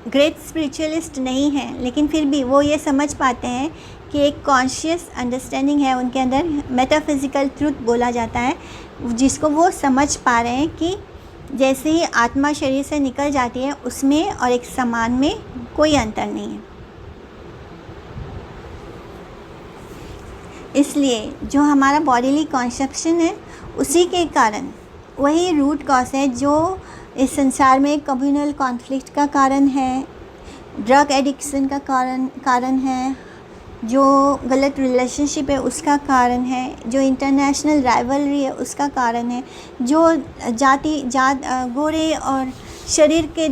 ग्रेट स्पिरिचुअलिस्ट नहीं हैं, लेकिन फिर भी वो ये समझ पाते हैं कि एक कॉन्शियस अंडरस्टैंडिंग है उनके अंदर, मेटाफिज़िकल ट्रूथ बोला जाता है, जिसको वो समझ पा रहे हैं कि जैसे ही आत्मा शरीर से निकल जाती है उसमें और एक सामान में कोई अंतर नहीं है। इसलिए जो हमारा बॉडीली कॉन्सेप्शन है उसी के कारण वही रूट कॉज है जो इस संसार में कम्युनल कॉन्फ्लिक्ट का कारण है, ड्रग एडिक्शन का कारण है, जो गलत रिलेशनशिप है उसका कारण है, जो इंटरनेशनल राइवलरी है उसका कारण है, जो गोरे और शरीर के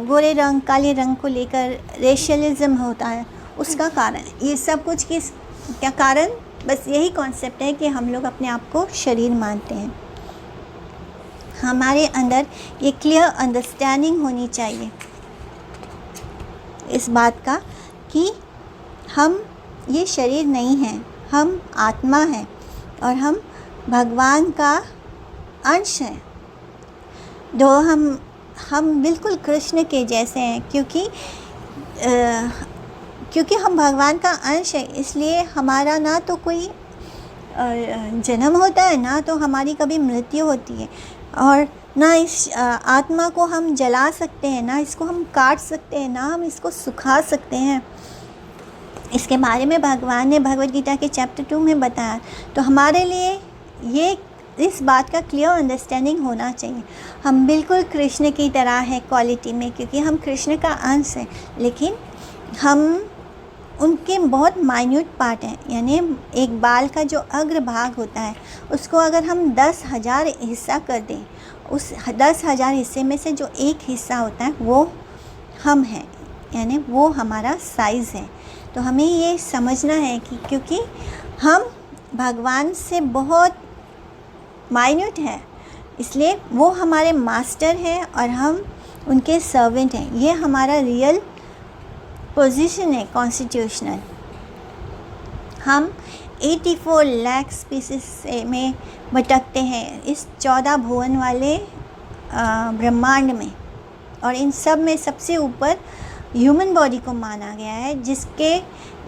गोरे रंग काले रंग को लेकर रेशियलिज्म होता है उसका कारण। ये सब कुछ किस क्या कारण? बस यही कॉन्सेप्ट है कि हम लोग अपने आप को शरीर मानते हैं। हमारे अंदर ये क्लियर अंडरस्टैंडिंग होनी चाहिए इस बात का कि हम ये शरीर नहीं हैं, हम आत्मा हैं और हम भगवान का अंश हैं। दो हम बिल्कुल कृष्ण के जैसे हैं, क्योंकि हम भगवान का अंश है, इसलिए हमारा ना तो कोई जन्म होता है, ना तो हमारी कभी मृत्यु होती है, और ना इस आत्मा को हम जला सकते हैं, ना इसको हम काट सकते हैं, ना हम इसको सुखा सकते हैं। इसके बारे में भगवान ने भगवद गीता के चैप्टर 2 में बताया। तो हमारे लिए ये इस बात का क्लियर अंडरस्टैंडिंग होना चाहिए। हम बिल्कुल कृष्ण की तरह है क्वालिटी में, क्योंकि हम कृष्ण का अंश हैं, लेकिन हम उनके बहुत माइन्यूट पार्ट हैं। यानी एक बाल का जो अग्र भाग होता है उसको अगर हम 10,000 हिस्सा कर दें, उस 10,000 हिस्से में से जो एक हिस्सा होता है वो हम हैं, यानी वो हमारा साइज़ है। तो हमें ये समझना है कि क्योंकि हम भगवान से बहुत माइन्यूट है, इसलिए वो हमारे मास्टर हैं और हम उनके सर्वेंट हैं। ये हमारा रियल पोजीशन है कॉन्स्टिट्यूशनल। हम 84 लाख स्पीसीज में भटकते हैं इस 14 भुवन वाले ब्रह्मांड में, और इन सब में सबसे ऊपर ह्यूमन बॉडी को माना गया है,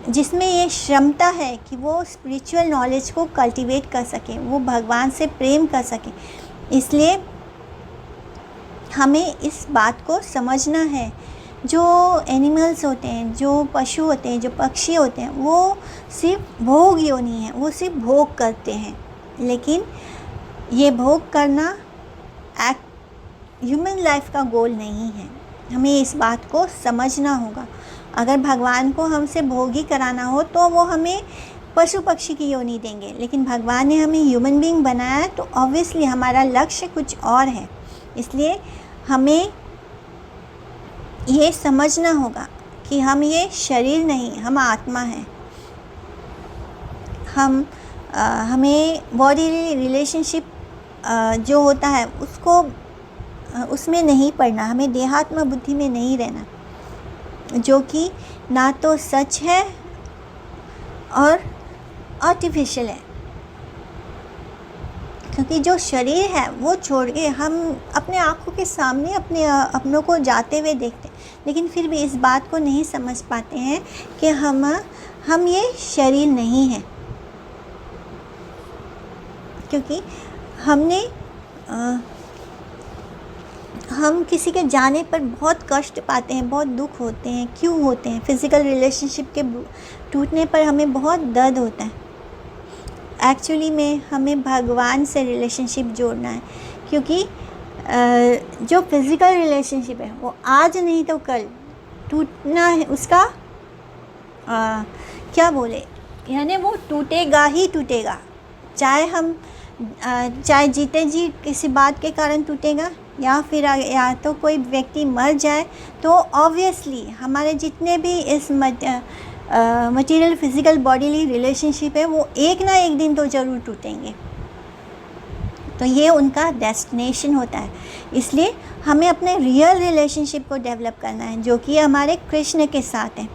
जिसमें ये क्षमता है कि वो स्पिरिचुअल नॉलेज को कल्टीवेट कर सके, वो भगवान से प्रेम कर सके। इसलिए हमें इस बात को समझना है। जो एनिमल्स होते हैं, जो पशु होते हैं, जो पक्षी होते हैं, वो सिर्फ भोग योनि है, वो सिर्फ भोग करते हैं, लेकिन ये भोग करना ह्यूमन लाइफ का गोल नहीं है। हमें इस बात को समझना होगा। अगर भगवान को हमसे भोग ही कराना हो तो वो हमें पशु पक्षी की योनि देंगे, लेकिन भगवान ने हमें ह्यूमन बीइंग बनाया है, तो ऑब्वियसली हमारा लक्ष्य कुछ और है। इसलिए हमें ये समझना होगा कि हम ये शरीर नहीं, हम आत्मा हैं। हमें बॉडी रिलेशनशिप जो होता है उसमें नहीं पड़ना, हमें देहात्म बुद्धि में नहीं रहना, जो कि ना तो सच है और आर्टिफिशियल है। क्योंकि जो शरीर है वो छोड़ के हम अपने आँखों के सामने अपनों को जाते हुए देखते हैं, लेकिन फिर भी इस बात को नहीं समझ पाते हैं कि हम ये शरीर नहीं है। क्योंकि हम किसी के जाने पर बहुत कष्ट पाते हैं, बहुत दुख होते हैं। क्यों होते हैं? फिज़िकल रिलेशनशिप के टूटने पर हमें बहुत दर्द होता है। एक्चुअली में हमें भगवान से रिलेशनशिप जोड़ना है, क्योंकि जो फिज़िकल रिलेशनशिप है वो आज नहीं तो कल टूटना है। उसका क्या बोले, यानी वो टूटेगा ही टूटेगा। चाहे जीते जी किसी बात के कारण टूटेगा, या तो कोई व्यक्ति मर जाए, तो ऑब्वियसली हमारे जितने भी इस मटेरियल फिज़िकल बॉडीली रिलेशनशिप है वो एक ना एक दिन तो ज़रूर टूटेंगे। तो ये उनका डेस्टिनेशन होता है। इसलिए हमें अपने रियल रिलेशनशिप को डेवलप करना है, जो कि हमारे कृष्ण के साथ है।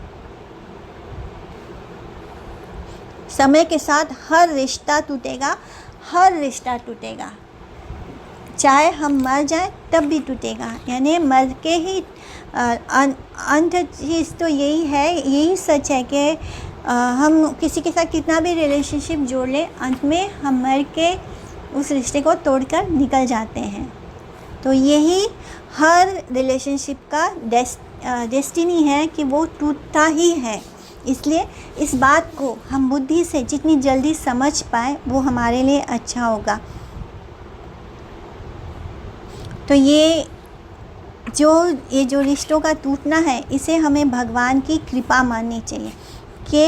समय के साथ हर रिश्ता टूटेगा, हर रिश्ता टूटेगा। चाहे हम मर जाएं तब भी टूटेगा, यानी मर के ही अंत चीज़ तो यही है, यही सच है कि हम किसी के साथ कितना भी रिलेशनशिप जोड़ लें, अंत में हम मर के उस रिश्ते को तोड़कर निकल जाते हैं। तो यही हर रिलेशनशिप का डेस्टिनी है कि वो टूटता ही है। इसलिए इस बात को हम बुद्धि से जितनी जल्दी समझ पाए वो हमारे लिए अच्छा होगा। तो ये जो रिश्तों का टूटना है, इसे हमें भगवान की कृपा माननी चाहिए कि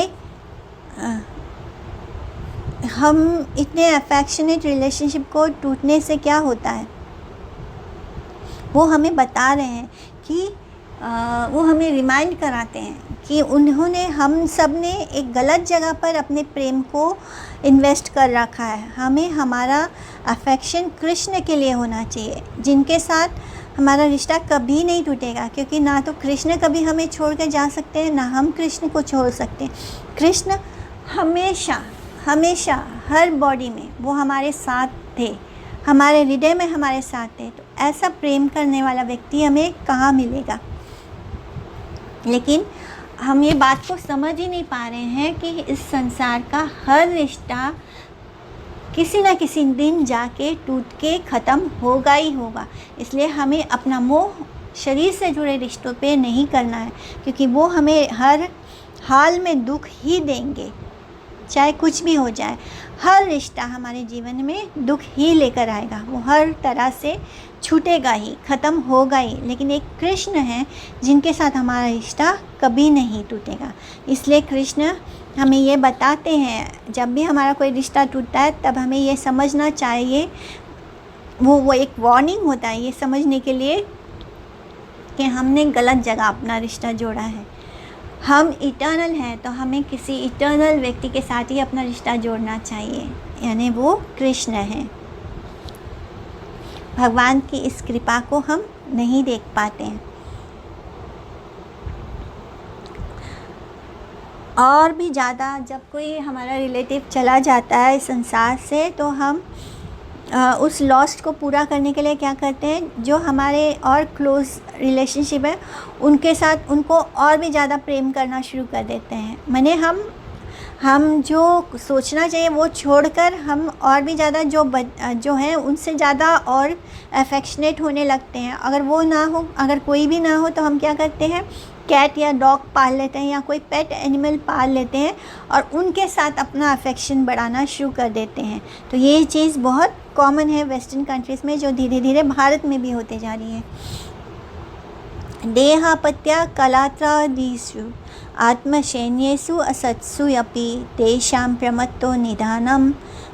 हम इतने अफेक्शनेट रिलेशनशिप को टूटने से क्या होता है वो हमें बता रहे हैं, कि वो हमें रिमाइंड कराते हैं कि हम सब ने एक गलत जगह पर अपने प्रेम को इन्वेस्ट कर रखा है। हमें हमारा अफेक्शन कृष्ण के लिए होना चाहिए, जिनके साथ हमारा रिश्ता कभी नहीं टूटेगा। क्योंकि ना तो कृष्ण कभी हमें छोड़ कर जा सकते हैं, ना हम कृष्ण को छोड़ सकते हैं। कृष्ण हमेशा हर बॉडी में वो हमारे साथ थे, हमारे हृदय में हमारे साथ थे। तो ऐसा प्रेम करने वाला व्यक्ति हमें कहाँ मिलेगा? लेकिन हम ये बात को समझ ही नहीं पा रहे हैं कि इस संसार का हर रिश्ता किसी न किसी दिन जाके टूट के ख़त्म होगा ही होगा। इसलिए हमें अपना मोह शरीर से जुड़े रिश्तों पे नहीं करना है, क्योंकि वो हमें हर हाल में दुख ही देंगे, चाहे कुछ भी हो जाए। हर रिश्ता हमारे जीवन में दुख ही लेकर आएगा, वो हर तरह से छूटेगा ही, ख़त्म होगा ही। लेकिन एक कृष्ण है जिनके साथ हमारा रिश्ता कभी नहीं टूटेगा। इसलिए कृष्ण हमें ये बताते हैं, जब भी हमारा कोई रिश्ता टूटता है तब हमें ये समझना चाहिए, वो एक वार्निंग होता है ये समझने के लिए कि हमने गलत जगह अपना रिश्ता जोड़ा है। हम इटर्नल हैं, तो हमें किसी इटर्नल व्यक्ति के साथ ही अपना रिश्ता जोड़ना चाहिए, यानी वो कृष्ण हैं। भगवान की इस कृपा को हम नहीं देख पाते हैं। और भी ज़्यादा जब कोई हमारा रिलेटिव चला जाता है इस संसार से, तो हम उस लॉस्ट को पूरा करने के लिए क्या करते हैं, जो हमारे और क्लोज़ रिलेशनशिप है उनके साथ उनको और भी ज़्यादा प्रेम करना शुरू कर देते हैं। माने हम जो सोचना चाहिए वो छोड़कर हम और भी ज़्यादा जो है उनसे ज़्यादा और अफेक्शनेट होने लगते हैं। अगर कोई भी ना हो तो हम क्या करते हैं, कैट या डॉग पाल लेते हैं या कोई पेट एनिमल पाल लेते हैं और उनके साथ अपना अफेक्शन बढ़ाना शुरू कर देते हैं। तो ये चीज़ बहुत कॉमन है वेस्टर्न कंट्रीज़ में, जो धीरे धीरे भारत में भी होते जा रही है। देहापत्या कलात्रादिषु आत्मशैन्येषु असत्सु अपि तेषां प्रमत्तो निधानं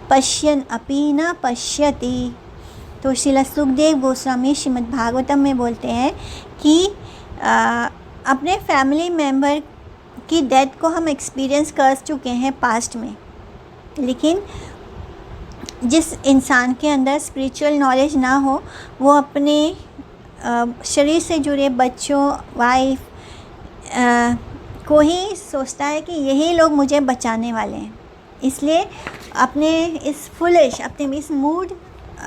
पश्यन् अपि न पश्यति। तो श्रील सुखदेव गोस्वामी श्रीमद् भागवतम में बोलते हैं कि अपने फैमिली मेम्बर की डेथ को हम एक्सपीरियंस कर चुके हैं पास्ट में, लेकिन जिस इंसान के अंदर स्पिरिचुअल नॉलेज ना हो वो अपने शरीर से जुड़े बच्चों, वाइफ को ही सोचता है कि यही लोग मुझे बचाने वाले हैं। इसलिए अपने इस मूड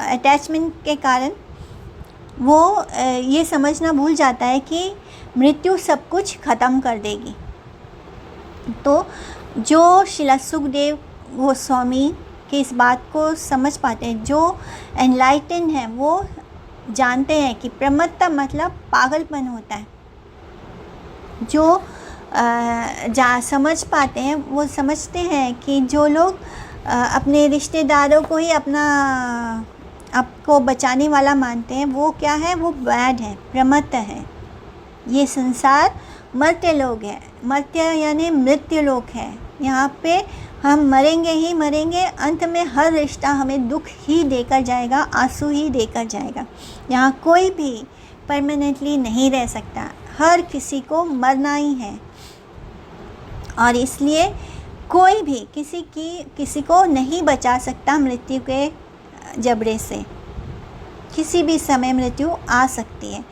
अटैचमेंट के कारण वो ये समझना भूल जाता है कि मृत्यु सब कुछ ख़त्म कर देगी। तो जो श्रील सुखदेव गोस्वामी के इस बात को समझ पाते हैं, जो एनलाइटन है, वो जानते हैं कि प्रमत्ता मतलब पागलपन होता है। जो समझ पाते हैं वो समझते हैं कि जो लोग अपने रिश्तेदारों को ही आपको बचाने वाला मानते हैं, वो क्या है, वो बैड है, प्रमत्त है। ये संसार मर्त्य लोग है, मर्त्य यानी मृत्यु लोक है। यहाँ पे हम मरेंगे ही मरेंगे, अंत में हर रिश्ता हमें दुख ही देकर जाएगा, आंसू ही देकर जाएगा। यहाँ कोई भी परमानेंटली नहीं रह सकता, हर किसी को मरना ही है। और इसलिए कोई भी किसी को नहीं बचा सकता मृत्यु के जबड़े से। किसी भी समय मृत्यु आ सकती है।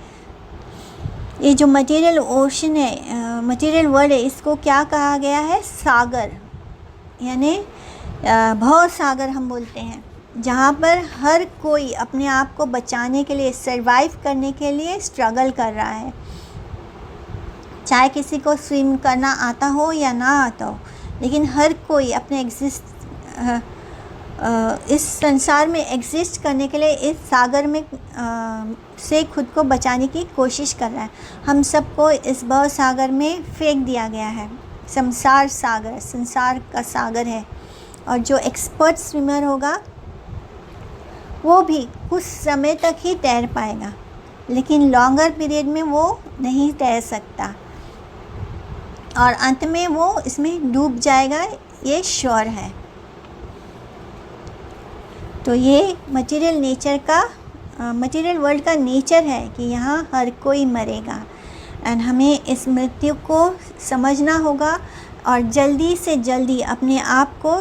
ये जो मटेरियल ओशन है, मटेरियल वर्ल्ड है, इसको क्या कहा गया है, सागर, यानी भव सागर हम बोलते हैं, जहाँ पर हर कोई अपने आप को बचाने के लिए, सरवाइव करने के लिए स्ट्रगल कर रहा है। चाहे किसी को स्विम करना आता हो या ना आता हो, लेकिन हर कोई अपने इस संसार में एग्जिस्ट करने के लिए इस सागर में से खुद को बचाने की कोशिश कर रहा है। हम सबको इस भव सागर में फेंक दिया गया है। संसार का सागर है। और जो एक्सपर्ट स्विमर होगा वो भी कुछ समय तक ही तैर पाएगा, लेकिन लॉन्गर पीरियड में वो नहीं तैर सकता और अंत में वो इसमें डूब जाएगा, ये श्योर है। तो ये मटेरियल वर्ल्ड का नेचर है कि यहाँ हर कोई मरेगा। एंड हमें इस मृत्यु को समझना होगा और जल्दी से जल्दी अपने आप को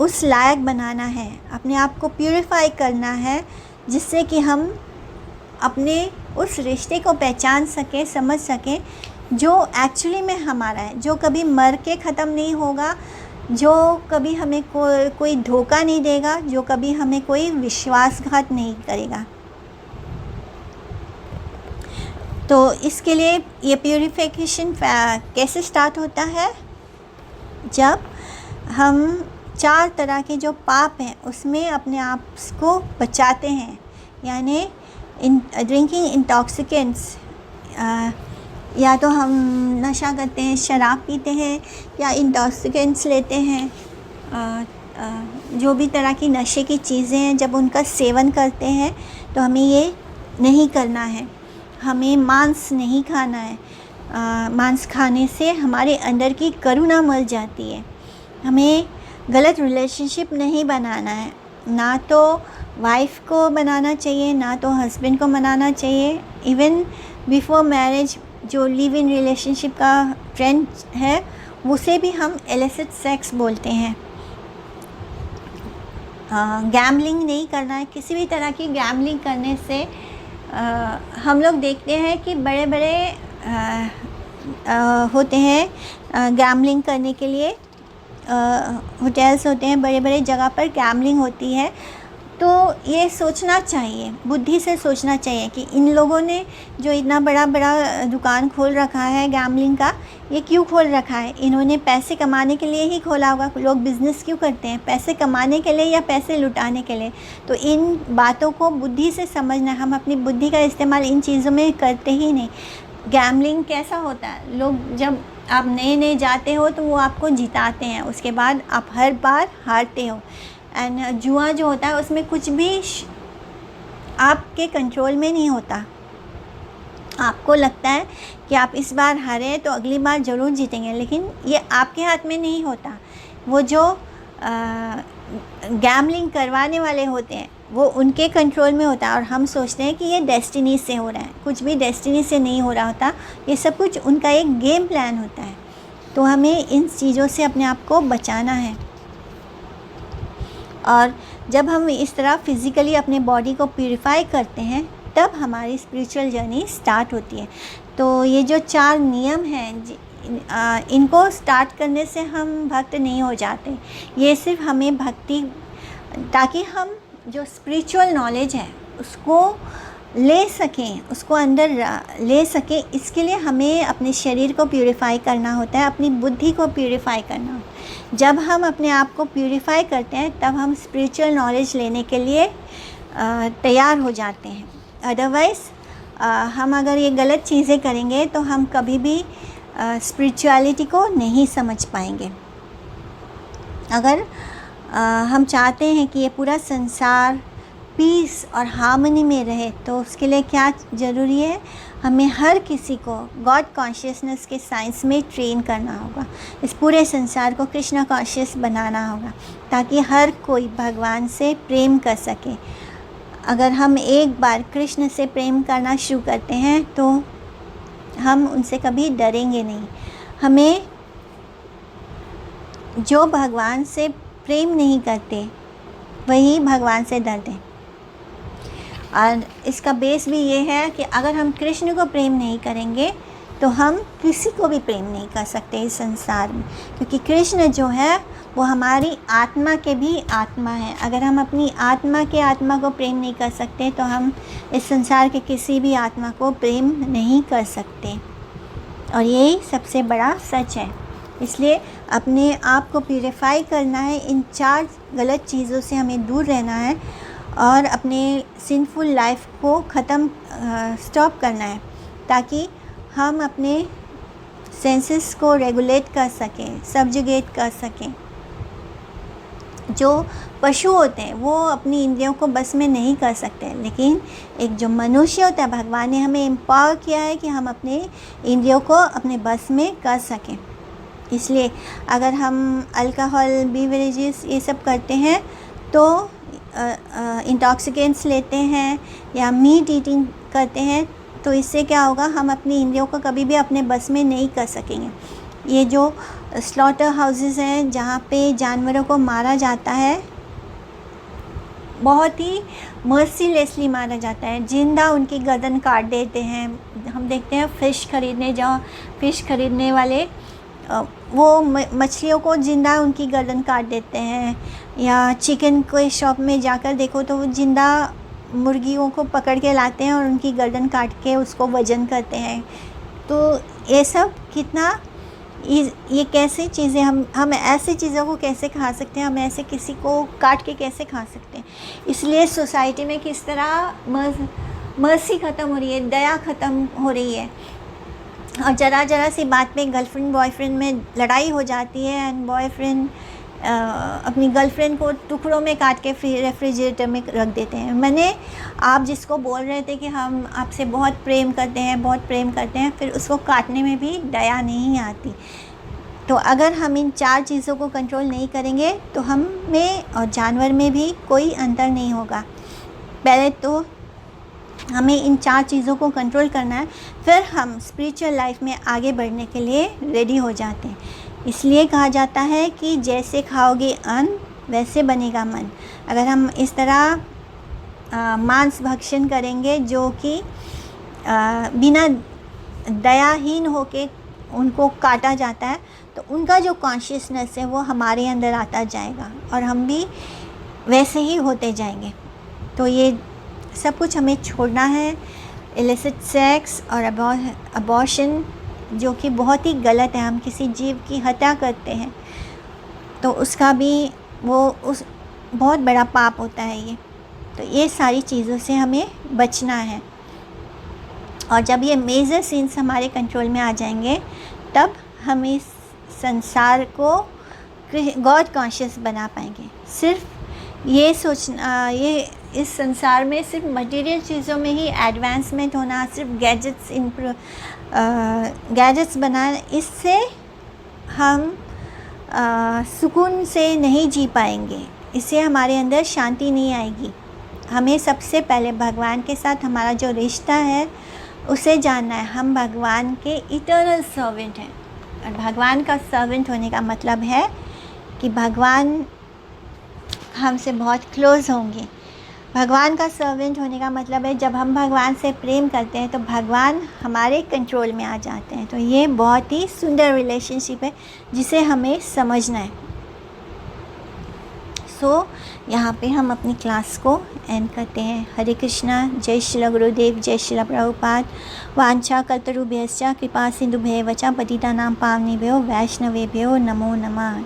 उस लायक बनाना है, अपने आप को प्यूरिफाई करना है, जिससे कि हम अपने उस रिश्ते को पहचान सकें, समझ सकें, जो एक्चुअली में हमारा है, जो कभी मर के ख़त्म नहीं होगा, जो कभी हमें कोई धोखा नहीं देगा, जो कभी हमें कोई विश्वासघात नहीं करेगा। तो इसके लिए ये प्यूरिफिकेशन कैसे स्टार्ट होता है, जब हम 4 तरह के जो पाप हैं उसमें अपने आप को बचाते हैं। यानी ड्रिंकिंग इंटॉक्सिकेंट्स, या तो हम नशा करते हैं, शराब पीते हैं, या इंटॉक्सिकेंट्स लेते हैं, जो भी तरह की नशे की चीज़ें हैं, जब उनका सेवन करते हैं तो हमें ये नहीं करना है। हमें मांस नहीं खाना है। मांस खाने से हमारे अंदर की करुणा मर जाती है। हमें गलत रिलेशनशिप नहीं बनाना है, ना तो वाइफ को बनाना चाहिए, ना तो हस्बैंड को बनाना चाहिए। इवन बिफोर मैरिज जो लिव इन रिलेशनशिप का ट्रेंड है, उसे भी हम इलिसिट सेक्स बोलते हैं। गैम्बलिंग नहीं करना है। किसी भी तरह की गैम्बलिंग करने से हम लोग देखते हैं कि बड़े बड़े होते हैं गैम्बलिंग करने के लिए, होटल्स होते हैं, बड़े बड़े जगह पर गैम्बलिंग होती है। तो ये सोचना चाहिए, बुद्धि से सोचना चाहिए कि इन लोगों ने जो इतना बड़ा बड़ा दुकान खोल रखा है गैम्बलिंग का, ये क्यों खोल रखा है? इन्होंने पैसे कमाने के लिए ही खोला होगा। लोग बिज़नेस क्यों करते हैं? पैसे कमाने के लिए या पैसे लुटाने के लिए? तो इन बातों को बुद्धि से समझना। हम अपनी बुद्धि का इस्तेमाल इन चीज़ों में करते ही नहीं। गैम्बलिंग कैसा होता है, लोग जब आप नए जाते हो तो वो आपको जिताते हैं, उसके बाद आप हर बार हारते हो। एंड जुआ जो होता है उसमें कुछ भी आपके कंट्रोल में नहीं होता। आपको लगता है कि आप इस बार हारे तो अगली बार ज़रूर जीतेंगे, लेकिन ये आपके हाथ में नहीं होता। वो जो गैम्बलिंग करवाने वाले होते हैं वो उनके कंट्रोल में होता है, और हम सोचते हैं कि ये डेस्टिनी से हो रहा है। कुछ भी डेस्टिनी से नहीं हो रहा होता, ये सब कुछ उनका एक गेम प्लान होता है। तो हमें इन चीज़ों से अपने आप को बचाना है। और जब हम इस तरह फिज़िकली अपने बॉडी को प्यूरिफाई करते हैं तब हमारी स्पिरिचुअल जर्नी स्टार्ट होती है। तो ये जो 4 नियम हैं इनको स्टार्ट करने से हम भक्त नहीं हो जाते। ये सिर्फ हमें भक्ति, ताकि हम जो स्पिरिचुअल नॉलेज है उसको ले सकें, उसको अंदर ले सकें, इसके लिए हमें अपने शरीर को प्यूरिफाई करना होता है, अपनी बुद्धि को प्यूरिफाई करना होता है। जब हम अपने आप को प्यूरिफाई करते हैं तब हम स्पिरिचुअल नॉलेज लेने के लिए तैयार हो जाते हैं। अदरवाइज़ हम अगर ये गलत चीज़ें करेंगे तो हम कभी भी स्पिरिचुअलिटी को नहीं समझ पाएंगे। अगर हम चाहते हैं कि ये पूरा संसार पीस और हार्मनी में रहे तो उसके लिए क्या ज़रूरी है, हमें हर किसी को गॉड कॉन्शियसनेस के साइंस में ट्रेन करना होगा। इस पूरे संसार को कृष्णा कॉन्शियस बनाना होगा ताकि हर कोई भगवान से प्रेम कर सके। अगर हम एक बार कृष्ण से प्रेम करना शुरू करते हैं तो हम उनसे कभी डरेंगे नहीं। हमें जो भगवान से प्रेम नहीं करते वही भगवान से डरते हैं। और इसका बेस भी ये है कि अगर हम कृष्ण को प्रेम नहीं करेंगे तो हम किसी को भी प्रेम नहीं कर सकते इस संसार में, क्योंकि कृष्ण जो है वो हमारी आत्मा के भी आत्मा है। अगर हम अपनी आत्मा के आत्मा को प्रेम नहीं कर सकते तो हम इस संसार के किसी भी आत्मा को प्रेम नहीं कर सकते, और यही सबसे बड़ा सच है। इसलिए अपने आप को प्यूरिफाई करना है, इन 4 गलत चीज़ों से हमें दूर रहना है और अपने सिंफुल लाइफ को स्टॉप करना है ताकि हम अपने सेंसेस को रेगुलेट कर सकें, सब्जुगेट कर सकें। जो पशु होते हैं वो अपनी इंद्रियों को बस में नहीं कर सकते, लेकिन एक जो मनुष्य होता है, भगवान ने हमें एम्पावर किया है कि हम अपने इंद्रियों को अपने बस में कर सकें। इसलिए अगर हम अल्कोहल, बीवरेजेस ये सब करते हैं तो इंटॉक्सिकेंट्स लेते हैं या मीट ईटिंग करते हैं तो इससे क्या होगा, हम अपनी इंद्रियों को कभी भी अपने बस में नहीं कर सकेंगे। ये जो स्लॉटर हाउसेस हैं जहाँ पे जानवरों को मारा जाता है, बहुत ही मर्सीलेसली मारा जाता है, जिंदा उनकी गर्दन काट देते हैं। हम देखते हैं फ़िश खरीदने जाओ, फ़िश खरीदने वाले वो मछलियों को जिंदा उनकी गर्दन काट देते हैं, या चिकन के शॉप में जाकर देखो तो वो जिंदा मुर्गियों को पकड़ के लाते हैं और उनकी गर्दन काट के उसको वज़न करते हैं। तो ये सब कितना, ये कैसे चीज़ें, हम ऐसी चीज़ों को कैसे खा सकते हैं, हम ऐसे किसी को काट के कैसे खा सकते हैं। इसलिए सोसाइटी में किस तरह मर्सी ख़त्म हो रही है, दया ख़त्म हो रही है, और ज़रा सी बात पे गर्लफ्रेंड बॉयफ्रेंड में लड़ाई हो जाती है एंड बॉयफ्रेंड अपनी गर्लफ्रेंड को टुकड़ों में काट के रेफ्रिजरेटर में रख देते हैं। आप जिसको बोल रहे थे कि हम आपसे बहुत प्रेम करते हैं, फिर उसको काटने में भी दया नहीं आती। तो अगर हम इन 4 चीज़ों को कंट्रोल नहीं करेंगे तो हम में और जानवर में भी कोई अंतर नहीं होगा। पहले तो हमें इन 4 चीज़ों को कंट्रोल करना है, फिर हम स्पिरिचुअल लाइफ में आगे बढ़ने के लिए रेडी हो जाते हैं। इसलिए कहा जाता है कि जैसे खाओगे अन्न वैसे बनेगा मन। अगर हम इस तरह मांस भक्षण करेंगे जो कि बिना दयाहीन होके उनको काटा जाता है, तो उनका जो कॉन्शियसनेस है वो हमारे अंदर आता जाएगा और हम भी वैसे ही होते जाएंगे। तो ये सब कुछ हमें छोड़ना है। इलिसिट सेक्स और अबॉर्शन जो कि बहुत ही गलत है, हम किसी जीव की हत्या करते हैं तो उसका भी उस बहुत बड़ा पाप होता है ये। तो ये सारी चीज़ों से हमें बचना है, और जब ये मेजर सीन्स हमारे कंट्रोल में आ जाएंगे तब हम इस संसार को गॉड कॉन्शियस बना पाएंगे। सिर्फ ये सोचना, ये इस संसार में सिर्फ मटेरियल चीज़ों में ही एडवांसमेंट होना, सिर्फ गैजेट्स बनाना, इससे हम सुकून से नहीं जी पाएंगे, इससे हमारे अंदर शांति नहीं आएगी। हमें सबसे पहले भगवान के साथ हमारा जो रिश्ता है उसे जानना है। हम भगवान के इटर्नल सर्वेंट हैं, और भगवान का सर्वेंट होने का मतलब है कि भगवान हमसे बहुत क्लोज़ होंगे, भगवान का सर्वेंट होने का मतलब है जब हम भगवान से प्रेम करते हैं तो भगवान हमारे कंट्रोल में आ जाते हैं। तो ये बहुत ही सुंदर रिलेशनशिप है जिसे हमें समझना है। यहाँ पे हम अपनी क्लास को एंड करते हैं। हरे कृष्णा। जय श्री गुरुदेव, जय श्री प्रभुपाद। वांछा कल्पतरुभ्यश्च कृपा सिंधुभ्येव च पतितानां पावनेभ्यो वैष्णवेभ्यो नमो नमः।